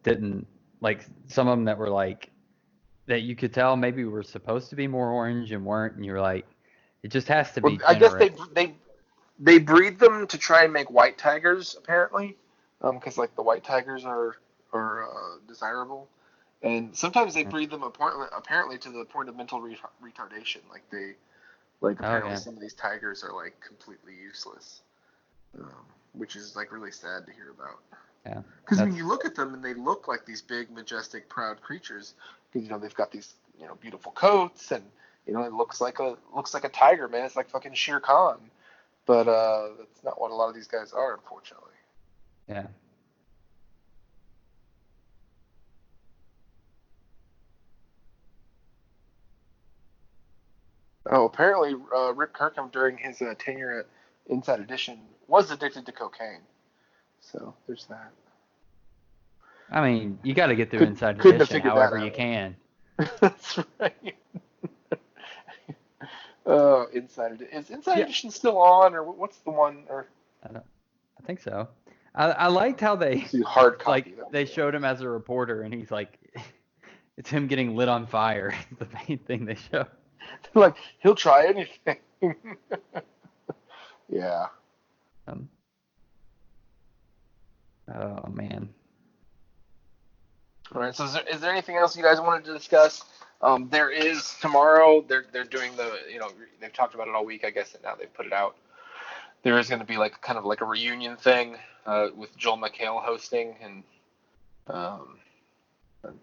didn't like some of them that were like that you could tell maybe were supposed to be more orange and weren't, and you were like, it just has to be I guess generous. they breed them to try and make white tigers apparently, because like the white tigers are desirable, and sometimes they breed them apparently to the point of mental retardation. Like apparently some of these tigers are like completely useless, which is like really sad to hear about. Yeah. Because when you look at them and they look like these big, majestic, proud creatures, because they've got these beautiful coats and it looks like a tiger, man. It's like fucking Shere Khan, but that's not what a lot of these guys are, unfortunately. Yeah. Oh, apparently Rick Kirkham during his tenure at Inside Edition was addicted to cocaine. So there's that. I mean, you got to get through Inside Edition however you can. That's right. Inside Edition. Is Inside Edition still on, or what's the one? Or I think so. I liked how they hard copy they showed him as a reporter, and he's like, it's him getting lit on fire. The main thing they show. Like he'll try anything. Yeah. Oh man. All right. So is there anything else you guys wanted to discuss? There is tomorrow. They're doing they've talked about it all week, I guess, and now they've put it out. There is going to be like kind of like a reunion thing with Joel McHale hosting, and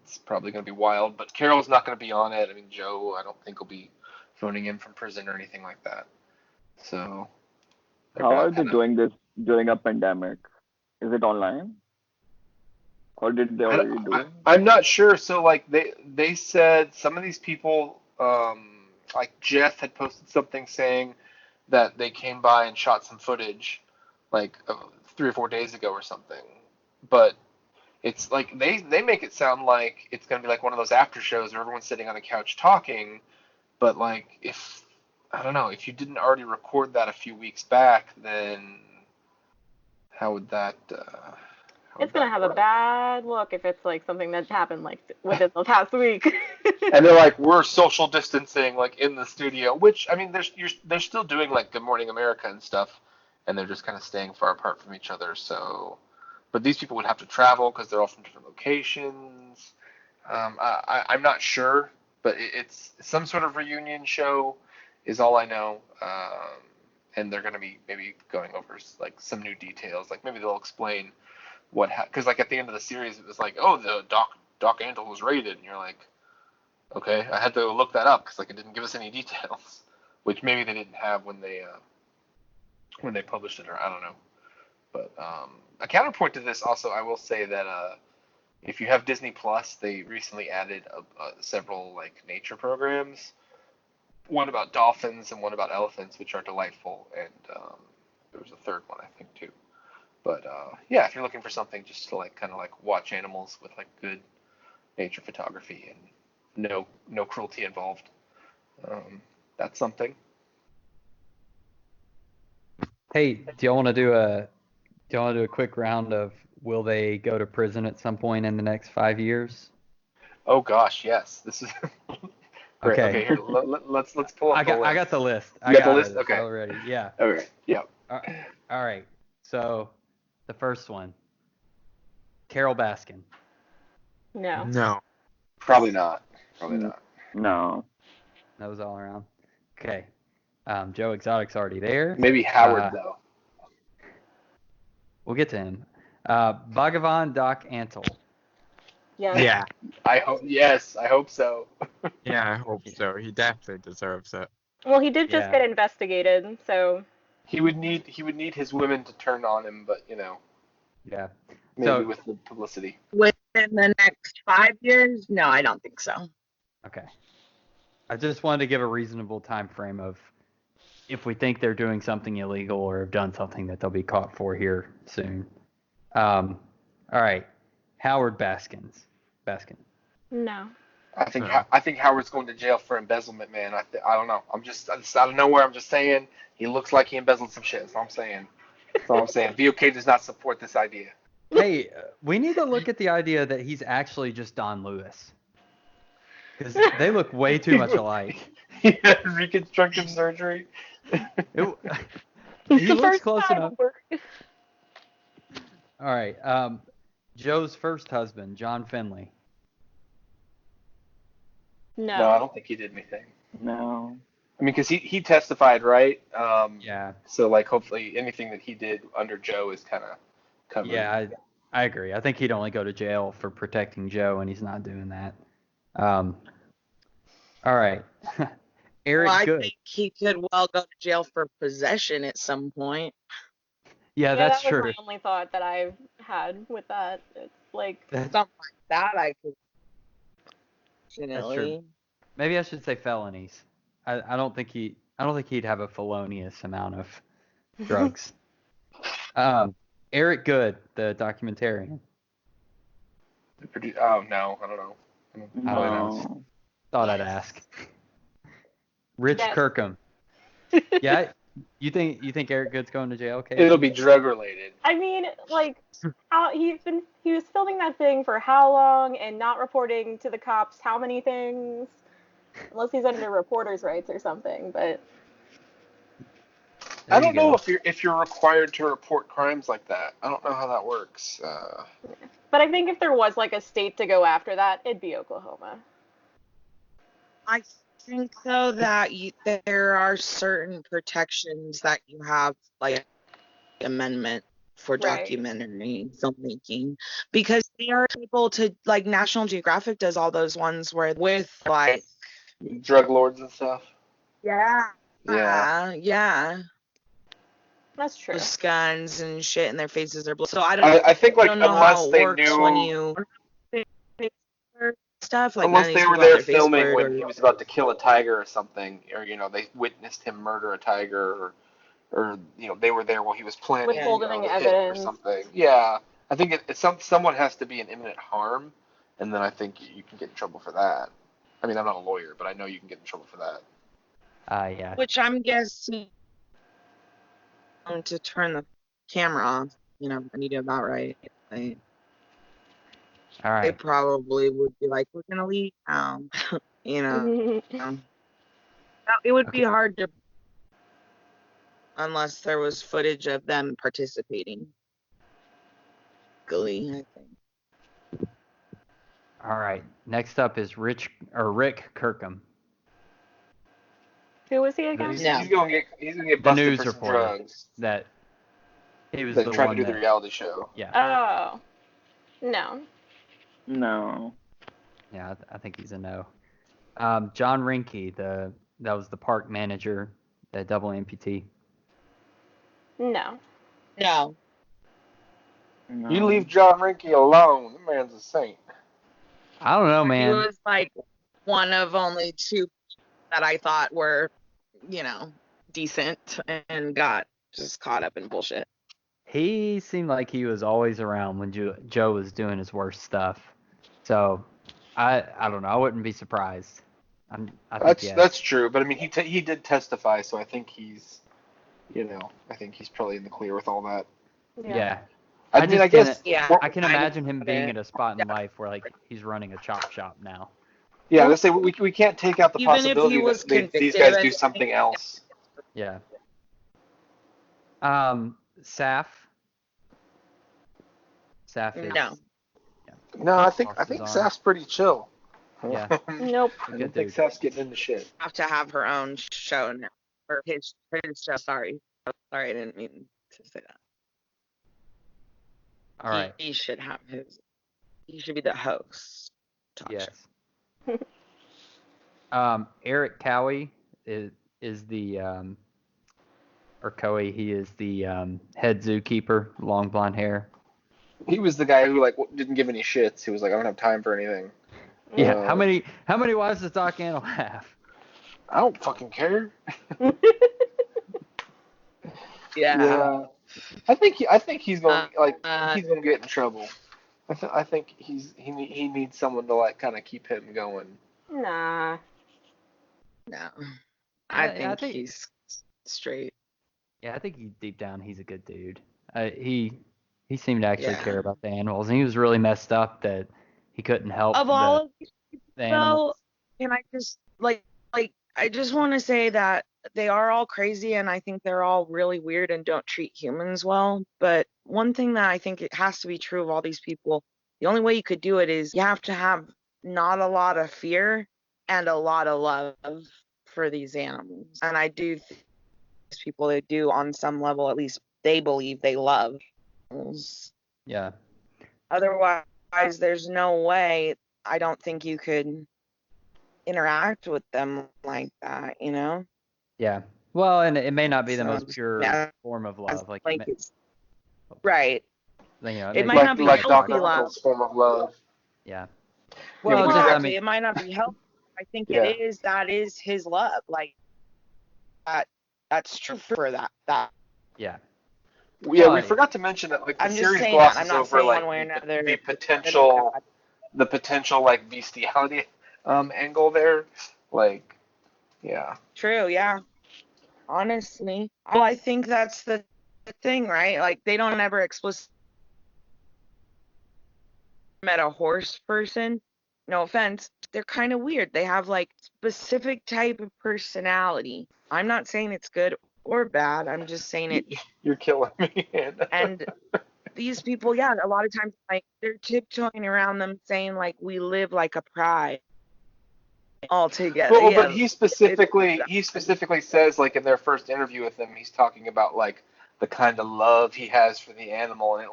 it's probably going to be wild. But Carol's not going to be on it. I mean, Joe, I don't think will be phoning in from prison or anything like that. So. How are they doing this during a pandemic? Is it online? Or did they already do it? I'm not sure. So like they said some of these people, like Jeff had posted something saying that they came by and shot some footage like 3 or 4 days ago or something. But it's like they make it sound like it's gonna be like one of those after shows where everyone's sitting on a couch talking. But like I don't know, if you didn't already record that a few weeks back, then how would that? It's gonna have a bad look if it's like something that happened like within the past week. And they're like, we're social distancing like in the studio, which I mean, they're still doing like Good Morning America and stuff, and they're just kind of staying far apart from each other. So, but these people would have to travel because they're all from different locations. I'm not sure, but it's some sort of reunion show, is all I know. And they're gonna be maybe going over like some new details, like maybe they'll explain because like at the end of the series it was like, oh, the Doc Antle was raided, and you're like, okay, I had to look that up because like it didn't give us any details, which maybe they didn't have when they published it, or I don't know. But a counterpoint to this also, I will say that if you have Disney Plus, they recently added several like nature programs, one about dolphins and one about elephants, which are delightful, and there was a third one I think too. But yeah, if you're looking for something just to like kind of like watch animals with like good nature photography and no cruelty involved, that's something. Hey, do y'all want to do a Do you want to do a quick round of will they go to prison at some point in the next 5 years? Oh gosh, yes. This is great. Okay. Okay, here let's pull up the list. I got the list. You got the list? it Okay. already. Yeah. Okay. Yeah. All right. So the first one, Carol Baskin. No. No. Probably not. Probably not. No. That was all around. Okay. Joe Exotic's already there. Maybe Howard though. We'll get to him. Bhagavan Doc Antle. Yes. Yeah. I hope so. Yeah, I hope so. He definitely deserves it. Well, he did just Yeah. get investigated, so He would need his women to turn on him, but Yeah. maybe So- with the publicity. Within the next 5 years? No, I don't think so. Okay. I just wanted to give a reasonable time frame of if we think they're doing something illegal or have done something that they'll be caught for here soon. All right. Howard Baskin. no. I think No. I think Howard's going to jail for embezzlement, man. I don't know. I'm just out of nowhere. I'm just saying he looks like he embezzled some shit. That's all I'm saying. That's all I'm saying. VOK does not support this idea. Hey, we need to look at the idea that he's actually just Don Lewis. Because they look way too much alike. He had reconstructive surgery. He The looks first close time enough. we're- All right. Joe's first husband, John Finley. No. No, I don't think he did anything. No. I mean, because he testified, right? Yeah. So like, hopefully, anything that he did under Joe is kind of covered. Yeah, I agree. I think he'd only go to jail for protecting Joe, and he's not doing that. All right. Eric Well, I Good. think he could well go to jail for possession at some point. Yeah, Yeah, that's that was true. my only thought that I've had with that. It's like, That's- Something like that, I could. true. Definitely. Maybe I should say felonies. I don't think he'd have a felonious amount of drugs. Eric Good, the documentarian. Oh no, I don't know. I don't know. No. Thought I'd ask. Rich Yes. Kirkham. Yeah, you think Eric Good's going to jail? Okay. It'll be drug related. I mean, like, how he was filming that thing for how long and not reporting to the cops how many things, unless he's under reporter's rights or something. But I There you don't know go. if you're required to report crimes like that. I don't know how that works. but I think if there was like a state to go after that, it'd be Oklahoma. I think though that there are certain protections that you have, like amendment for Right. documentary filmmaking, because they are able to, like, National Geographic does all those ones where with like Drug lords and stuff. yeah Yeah. That's true. with guns and shit and their faces are blue. So I I think like don't know unless how it they works knew, when you stuff like unless none of they these were people have there their face filming blurred when or- he was about to kill a tiger or something, or they witnessed him murder a tiger, or they were there while he was planning Withholding the hit evidence. or something. Yeah, I think someone has to be in imminent harm, and then I think you can get in trouble for that. I mean, I'm not a lawyer, but I know you can get in trouble for that. Yeah. which I'm guessing to turn the camera off. I need to about right. Like, All they right. probably would be like, we're gonna leave now. Now, it would be Okay. hard to, unless there was footage of them participating. Legally, I think. All right. Next up is Rick Kirkham, Who was he again? He's, No. he's gonna get the busted news for some reporter drugs. that he was That the tried one to do the that. reality show. Yeah. Oh, no. No. Yeah. I think he's a no. John Rinke, that was the park manager, the double amputee. No. No. No. You leave John Rinke alone. The man's a saint. I don't know, He man. was like one of only two that I thought were, decent and got just caught up in bullshit. He seemed like he was always around when Joe was doing his worst stuff. So I don't know. I wouldn't be surprised. I think yes. That's true, but I mean he did testify, so I think he's, I think he's probably in the clear with all that. Yeah. I mean, just I guess. Yeah. I can imagine him being it. at a spot in life where like he's running a chop shop now. Yeah, let's say we can't take out the Even if he possibility was that these convicted guys of do anything, something else. Yeah. Saf. Saf is no. No, I think Fox's arm. Saf's pretty chill. Yeah. Nope. A I good don't think dude. Saf's getting into shit. Have to have her own show now, or his show. Sorry, I didn't mean to say that. All right. He should have his. He should be the host. Talk Yes. show. Eric Cowie is the or Cowie. He is the head zookeeper, long blonde hair. He was the guy who like didn't give any shits. He was like, I don't have time for anything. Yeah. How many wives does Doc Antle have? I don't fucking care. Yeah. I think he's going he's going to get in trouble. I think he needs someone to like kind of keep him going. Nah. No. I I think think- he's straight. Yeah, I think deep down he's a good dude. He seemed to actually Yeah. care about the animals, and he was really messed up that he couldn't help Of all of these the people, animals. can I just like I just want to say that they are all crazy, and I think they're all really weird and don't treat humans well. But one thing that I think it has to be true of all these people, the only way you could do it is you have to have not a lot of fear and a lot of love for these animals. And I do think these people, they do on some level, at least they believe they love animals. Yeah. Otherwise, there's no way, I don't think you could interact with them like that, you know? Yeah. Well, and it may not be the So, most pure yeah, form of as love. Like, like it's right. you know, it may might be not be like healthy Dr. love. Uncle's form of love. Yeah. Well, Well, but just I Exactly. mean, It might not be healthy. I think Yeah. it is. That is his love. Like that's true for that. yeah. Yeah, we Well, forgot to mention that like the I'm just series saying that. I'm glosses not over saying like one way or another. the potential like bestiality angle there. Like, yeah. True. Yeah. Honestly, well, I think that's the thing, right? Like they don't ever explicitly met a horse person. No offense, they're kind of weird. They have like specific type of personality. I'm not saying it's good or bad. I'm just saying it. You're killing me. And these people, yeah, a lot of times like they're tiptoeing around them, saying like we live like a pride all together. Well, Yeah, but he specifically says like in their first interview with him, he's talking about like the kind of love he has for the animal, and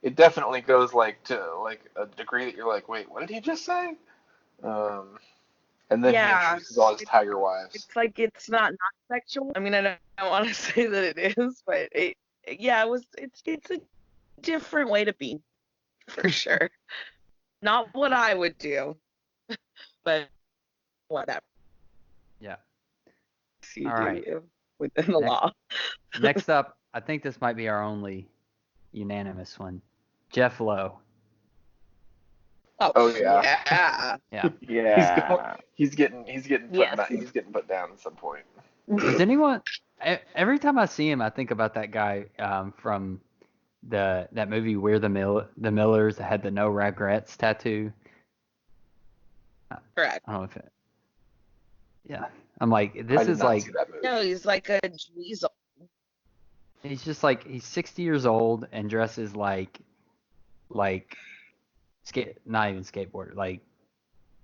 it definitely goes like to like a degree that you're like, wait, what did he just say? And then he yeah, introduces all his tiger wives. it's like it's not sexual. I mean, I don't want to say that it is, but yeah, it's a different way to be, for sure. Not what I would do, but whatever. Yeah. You All do right. you within the Next- law. Next up, I think this might be our only unanimous one. Jeff Lowe. Oh, yeah. Yeah. Yeah. Yeah. He's getting Yes. he's getting put down at some point. Does anyone? Every time I see him, I think about that guy from that movie We're the Millers that had the no regrets tattoo. Correct. I don't know if it. Yeah, I'm like I this did is not like see that movie. No, he's like a weasel. he's just like he's 60 years old and dresses like not even skateboard like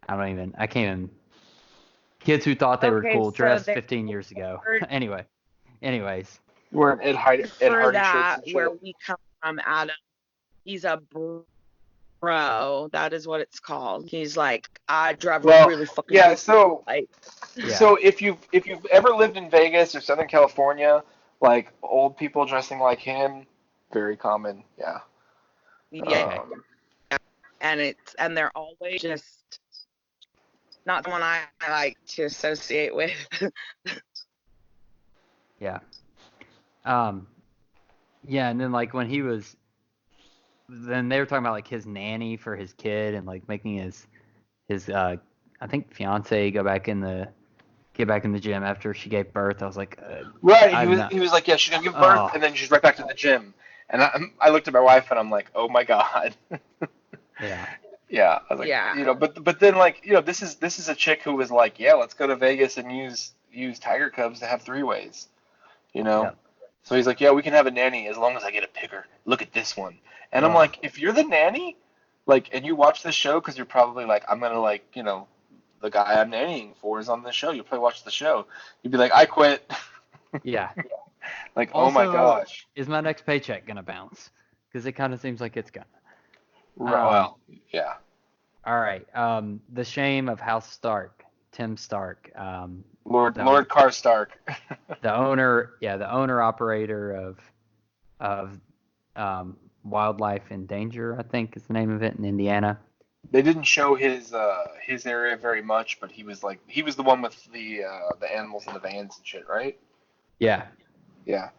I can't even kids who thought they were Okay, cool so dressed they- 15 years ago. Anyways, Wearing Ed Hardy For shirts that, and shit. where we come from, Adam, he's a bro. That is what it's called. He's like, I drive Well, a really fucking yeah, good so bike. Yeah. so if you've ever lived in Vegas or Southern California, like old people dressing like him, very common. Yeah. Yeah, Um, and they're always just not someone I like to associate with. yeah. Yeah, and then like when he was, then they were talking about like his nanny for his kid and like making his I think fiance get back in the gym after she gave birth. I was like, right. I'm not- He was like, yeah, she's gonna give birth, Oh. and then she's right back to the gym. And I looked at my wife and I'm like, oh my God. Yeah. Yeah, I was like, Yeah. but then like, this is a chick who was like, yeah, let's go to Vegas and use tiger cubs to have three-ways, you know. Yeah. So he's like, yeah, we can have a nanny as long as I get a picker. Look at this one. And I'm Ugh. like, if you're the nanny, like, and you watch this show because you're probably like, I'm gonna like, the guy I'm nannying for is on this show. You'll probably watch the show. You'd be like, I quit. Yeah. Like, oh my Also, gosh. is my next paycheck gonna bounce? Because it kind of seems like it's gonna. Well, yeah. All right. The shame of House Stark, Tim Stark. Lord the, Lord Karstark. the owner operator of Wildlife in Danger, I think is the name of it in Indiana. They didn't show his area very much, but he was the one with the animals in the vans and shit, right? Yeah. Yeah.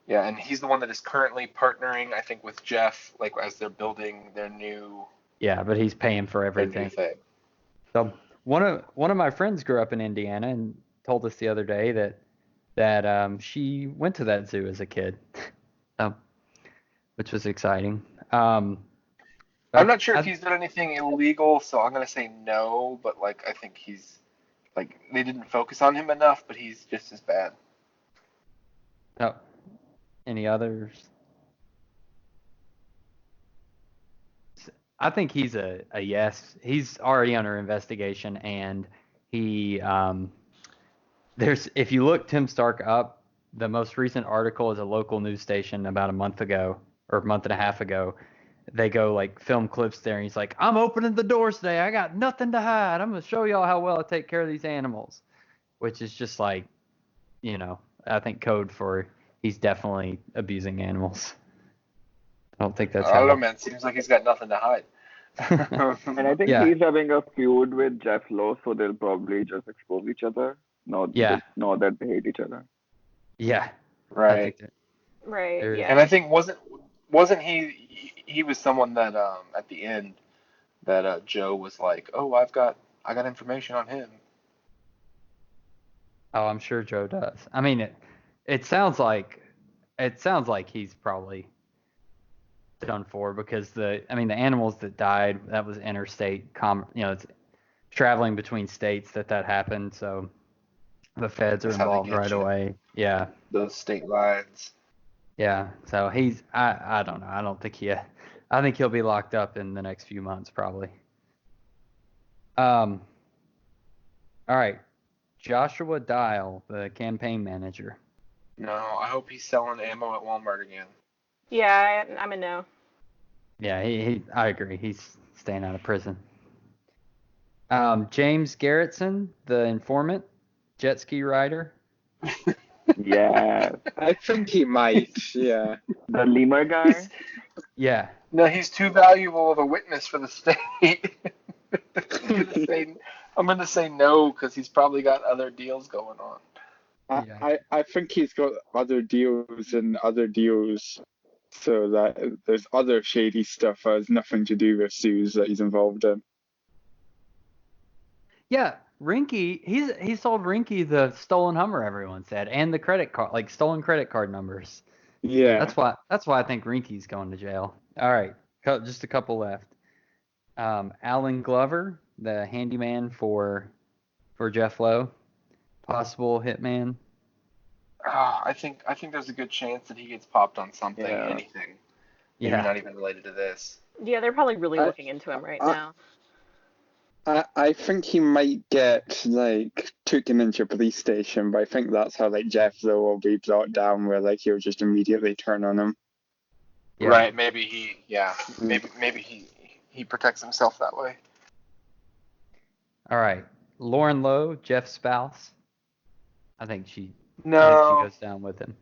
Yeah, and he's the one that is currently partnering, I think, with Jeff, like as they're building their new Yeah, but he's paying for everything. thing. So one of my friends grew up in Indiana and told us the other day that she went to that zoo as a kid, which was exciting. I'm not sure if he's done anything illegal, so I'm gonna say no. But like, I think he's like they didn't focus on him enough, but he's just as bad. Oh, any others? I think he's a yes. He's already under investigation, and he if you look Tim Stark up, the most recent article is a local news station about a month ago or a month and a half ago. They go like film clips there, and he's like, "I'm opening the doors today. I got nothing to hide. I'm gonna show y'all how well I take care of these animals," which is just like, I think code for he's definitely abusing animals. I don't think that's I don't know, how. man. Seems like he's got nothing to hide. And I think Yeah. he's having a feud with Jeff Lowe, so they'll probably just expose each other. Yeah. Know that they hate each other. Yeah. Right. Right. There's- Yeah. And I think wasn't he was someone that at the end that Joe was like, oh, I got information on him. Oh, I'm sure Joe does. I mean, it sounds like he's probably done for because the animals that died, that was interstate it's traveling between states that happened, so the feds are That's how they involved get right you. away. Yeah. Those state lines. Yeah. So I don't know. I think he'll be locked up in the next few months probably. All right. Joshua Dial, the campaign manager. No, I hope he's selling ammo at Walmart again. Yeah, I'm a no. Yeah, I agree. He's staying out of prison. James Garrettson, the informant, jet ski rider. Yeah. I think he might, yeah. The lemur guy? Yeah. No, he's too valuable of a witness for the state. I'm gonna say no because he's probably got other deals going on. I think he's got other deals and other deals, so that there's other shady stuff that has nothing to do with zoos that he's involved in. Yeah, Rinky, he sold Rinky the stolen Hummer, everyone said, and the credit card, like stolen credit card numbers. Yeah. That's why I think Rinky's going to jail. All right, just a couple left. Alan Glover, the handyman for Jeff Lowe, possible hitman. I think there's a good chance that he gets popped on something, Yeah. anything. Maybe Yeah. not even related to this. Yeah, they're probably really looking into him right now. I think he might get taken into a police station, but I think that's how Jeff Lowe will be brought down, where he'll just immediately turn on him. Yeah. Right? Maybe he protects himself that way. All right, Lauren Lowe, Jeff's spouse. I think she goes down with him.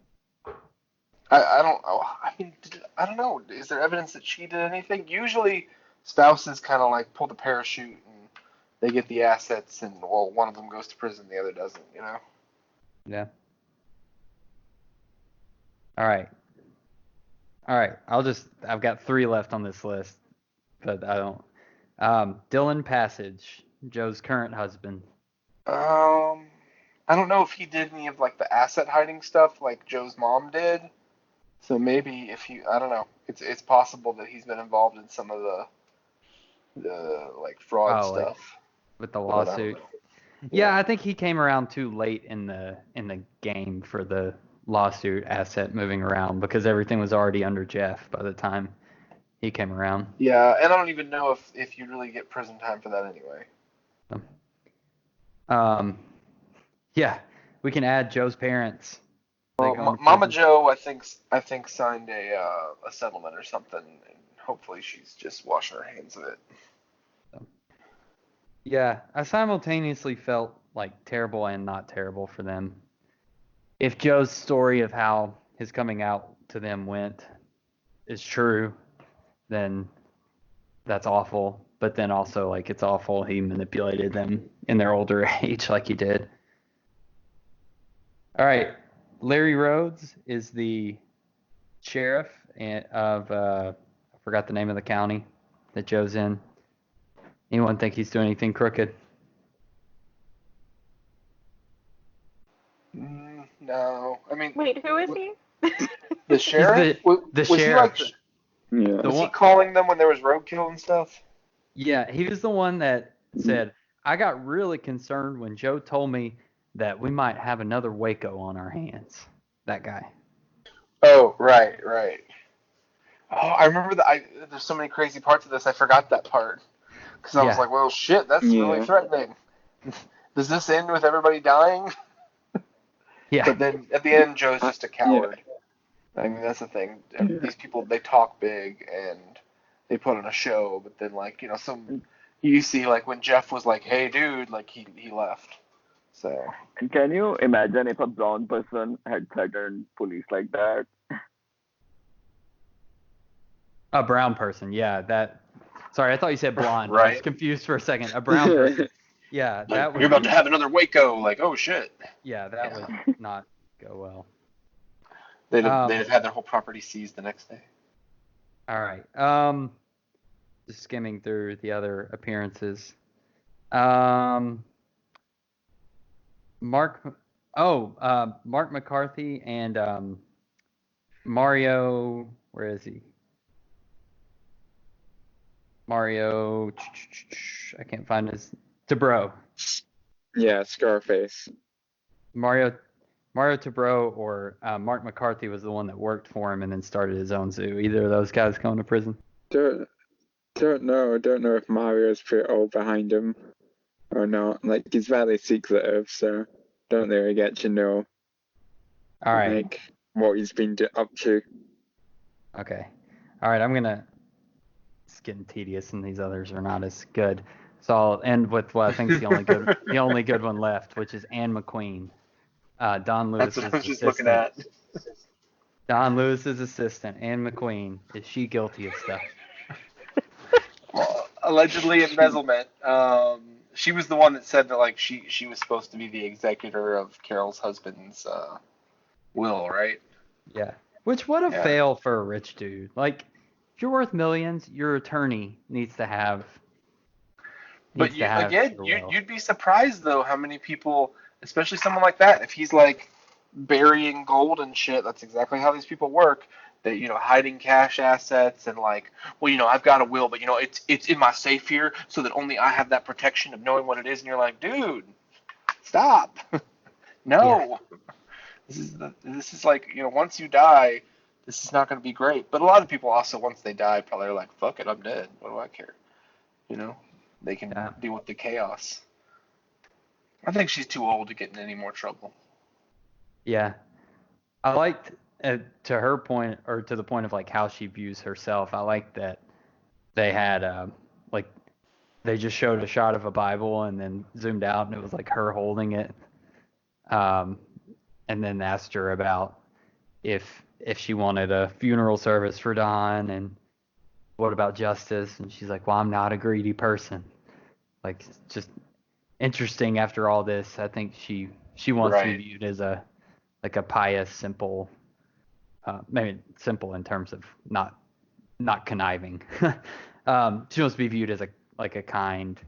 I don't. I mean, I don't know. Is there evidence that she did anything? Usually, spouses kind of pull the parachute and they get the assets, and one of them goes to prison, the other doesn't. Yeah. All right. I've got 3 left on this list, but I don't. Dylan Passage, Joe's current husband. I don't know if he did any of the asset hiding stuff like Joe's mom did. So maybe I don't know, it's possible that he's been involved in some of the like fraud Oh, like stuff. with the But I don't lawsuit. know. Yeah, I think he came around too late in the game for the lawsuit asset moving around because everything was already under Jeff by the time he came around. Yeah, and I don't even know if you really get prison time for that anyway. Um, yeah, we can add Joe's parents. They Well, going to Mama prison. Joe, I think signed a settlement or something, and hopefully she's just washing her hands of it. Yeah, I simultaneously felt like terrible and not terrible for them. If Joe's story of how his coming out to them went is true, then that's awful. But then also, like, it's awful he manipulated them in their older age like he did. All right, Larry Rhodes is the sheriff of, I forgot the name of the county that Joe's in. Anyone think he's doing anything crooked? No, I mean, Wait, who is he? the He's sheriff? the Was he sheriff. like, Yeah. The was he one, calling them when there was roadkill and stuff? yeah, he was the one that said, I got really concerned when Joe told me that we might have another Waco on our hands. That guy. Oh, right, right. Oh, I remember that. There's so many crazy parts of this. I forgot that part because I was Yeah, like, well, shit, that's really Yeah. threatening. Does this end with everybody dying? yeah, But then at the end, Joe's just a Yeah. coward. I mean, that's the thing. Yeah. These people, they talk big and they put on a show, but then, like, some you see, like, when Jeff was like, "Hey, dude," like he left. So And can you imagine if a brown person had threatened police like that? a brown person. Yeah, that. Sorry, I thought you said blonde. I was right, confused for a second. A brown person. Yeah, like that you're would about to be. have another Waco. Like, oh shit. Yeah, that Yeah, would not go well. they'd have had their whole property seized the next day. All right. Just skimming through the other appearances. Mark. Mark McCarthy and Mario. Where is he? Mario. I can't find his. DeBro. Yeah, Scarface. Mario Tabro or Mark McCarthy was the one that worked for him and then started his own zoo. Either of those guys going to prison? Don't know. Don't know if Mario's put it all behind him or not. Like he's very secretive, so don't really get to know All right. like what he's been up to. Okay. All right. It's getting tedious, and these others are not as good. So I'll end with what I think is the only good one left, which is Anne McQueen, Don That's Lewis's what I was just looking assistant. at. Don Lewis's assistant, Anne McQueen. Is she guilty of stuff? Well, allegedly embezzlement. She was the one that said that like she was supposed to be the executor of Carol's husband's will, right? Yeah. Which what a Yeah. fail for a rich dude. Like, if you're worth millions, your attorney needs to have. But again, your will. you'd be surprised though how many people, especially someone like that, if he's like burying gold and shit, that's exactly how these people work. That hiding cash assets and like, well, I've got a will, but it's in my safe here, so that only I have that protection of knowing what it is. And you're like, dude, stop. No, this is like once you die, this is not going to be great. But a lot of people also once they die probably are like, fuck it, I'm dead. What do I care? They can Yeah. deal with the chaos. I think she's too old to get in any more trouble. Yeah. I liked to her point, or to the point of like how she views herself. I like that they had like they just showed a shot of a Bible and then zoomed out and it was like her holding it, and then asked her about if she wanted a funeral service for Don and what about justice, and she's like, well, I'm not a greedy person. Like, it's just interesting after all this. I think she wants to be Right. viewed as a pious, simple. Maybe simple in terms of not conniving. She wants to be viewed as a kind,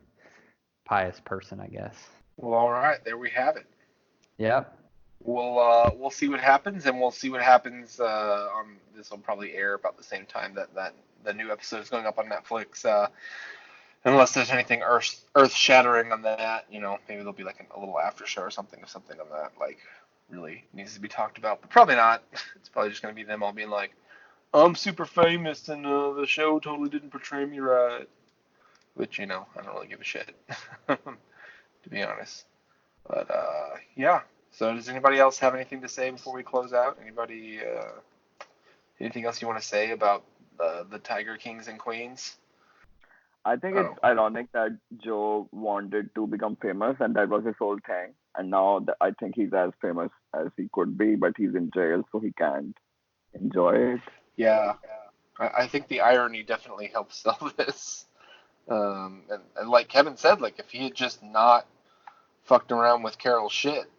pious person, I guess. Well, all right, there we have it. Yep. we'll see what happens, and we'll see what happens. On this will probably air about the same time that the new episode is going up on Netflix. Unless there's anything earth shattering on that, maybe there'll be like a little after show or something on that like really needs to be talked about. But probably not. It's probably just gonna be them all being like, I'm super famous and the show totally didn't portray me right. Which I don't really give a shit, to be honest. But yeah. So does anybody else have anything to say before we close out? Anybody? Anything else you want to say about the Tiger Kings and Queens? I think it's ironic that Joe wanted to become famous, and that was his whole thing. And now I think he's as famous as he could be, but he's in jail, so he can't enjoy it. Yeah, I think the irony definitely helps sell this. And like Kevin said, like if he had just not fucked around with Carol's shit,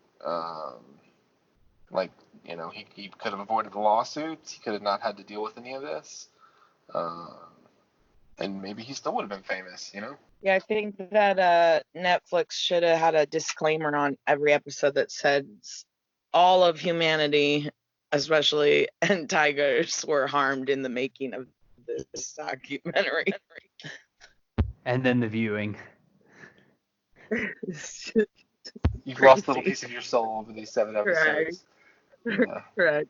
like he could have avoided the lawsuits. He could have not had to deal with any of this. And maybe he still would have been famous, Yeah, I think that Netflix should have had a disclaimer on every episode that says all of humanity, especially and tigers, were harmed in the making of this documentary. And then the viewing. You've lost a little piece of your soul over these 7 episodes. Yeah. Correct.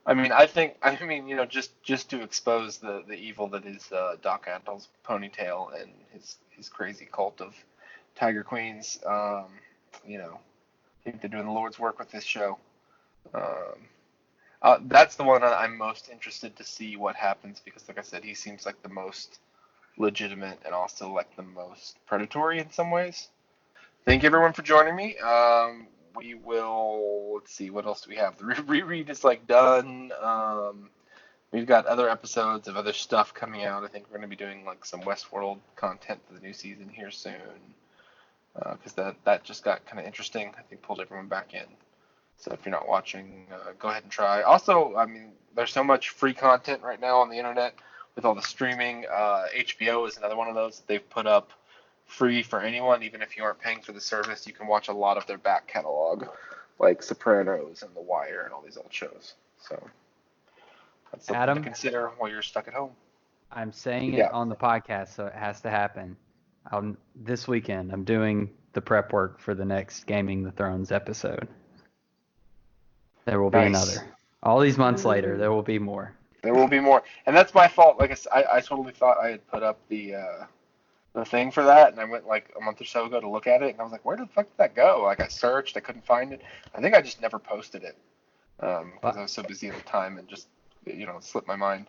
I mean, just to expose the evil that is Doc Antle's ponytail and his crazy cult of Tiger Queens. I think they're doing the Lord's work with this show. That's the one I'm most interested to see what happens because, like I said, he seems like the most legitimate and also like the most predatory in some ways. Thank you everyone for joining me. We will, let's see, what else do we have? The reread is like done. We've got other episodes of other stuff coming out. I think we're going to be doing like some Westworld content for the new season here soon. Because that just got kind of interesting. I think pulled everyone back in. So if you're not watching, go ahead and try. Also, I mean, there's so much free content right now on the internet with all the streaming. HBO is another one of those that they've put up free for anyone, even if you aren't paying for the service. You can watch a lot of their back catalog, like Sopranos and The Wire and all these old shows. So that's something Adam, to consider while you're stuck at home. I'm saying it on the podcast, so it has to happen. This weekend, I'm doing the prep work for the next Gaming the Thrones episode. There will be another. All these months later, there will be more. There will be more. And that's my fault. Like I totally thought I had put up the thing for that, and I went like a month or so ago to look at it, and I was like, where the fuck did that go? Like I searched, I couldn't find it. I think I just never posted it because I was so busy at the time and just it slipped my mind.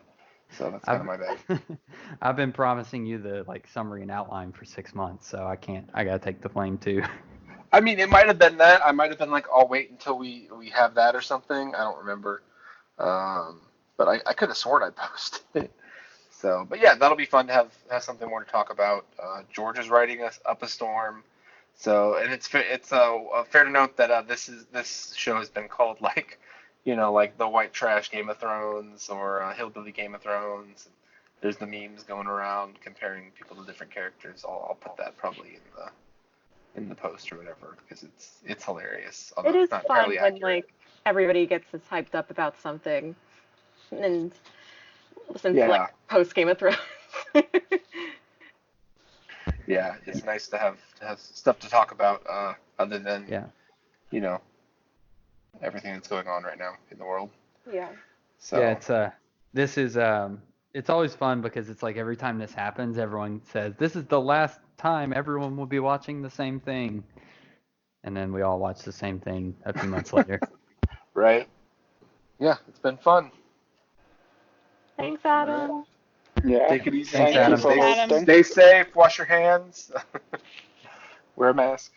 So that's kind of my bad. I've been promising you the summary and outline for 6 months, so I gotta take the blame too. I mean, it might have been that. I might have been like, I'll wait until we have that or something. I don't remember. But I could have sworn I posted it. So, but yeah, that'll be fun to have something more to talk about. George is writing us Up a Storm. So, and it's fair to note that this show has been called like the white trash Game of Thrones or hillbilly Game of Thrones. There's the memes going around comparing people to different characters. I'll put that probably in the post or whatever because it's hilarious. It is fun when everybody gets as hyped up about something, and since post Game of Thrones. Yeah, it's nice to have stuff to talk about other than everything that's going on right now in the world. Yeah. So yeah, it's always fun because it's like every time this happens, everyone says this is the last time everyone will be watching the same thing, and then we all watch the same thing a few months later. Right. Yeah, it's been fun. Thanks, Adam. Yeah. Take it easy. Thanks, Adam. Stay safe. Wash your hands. Wear a mask.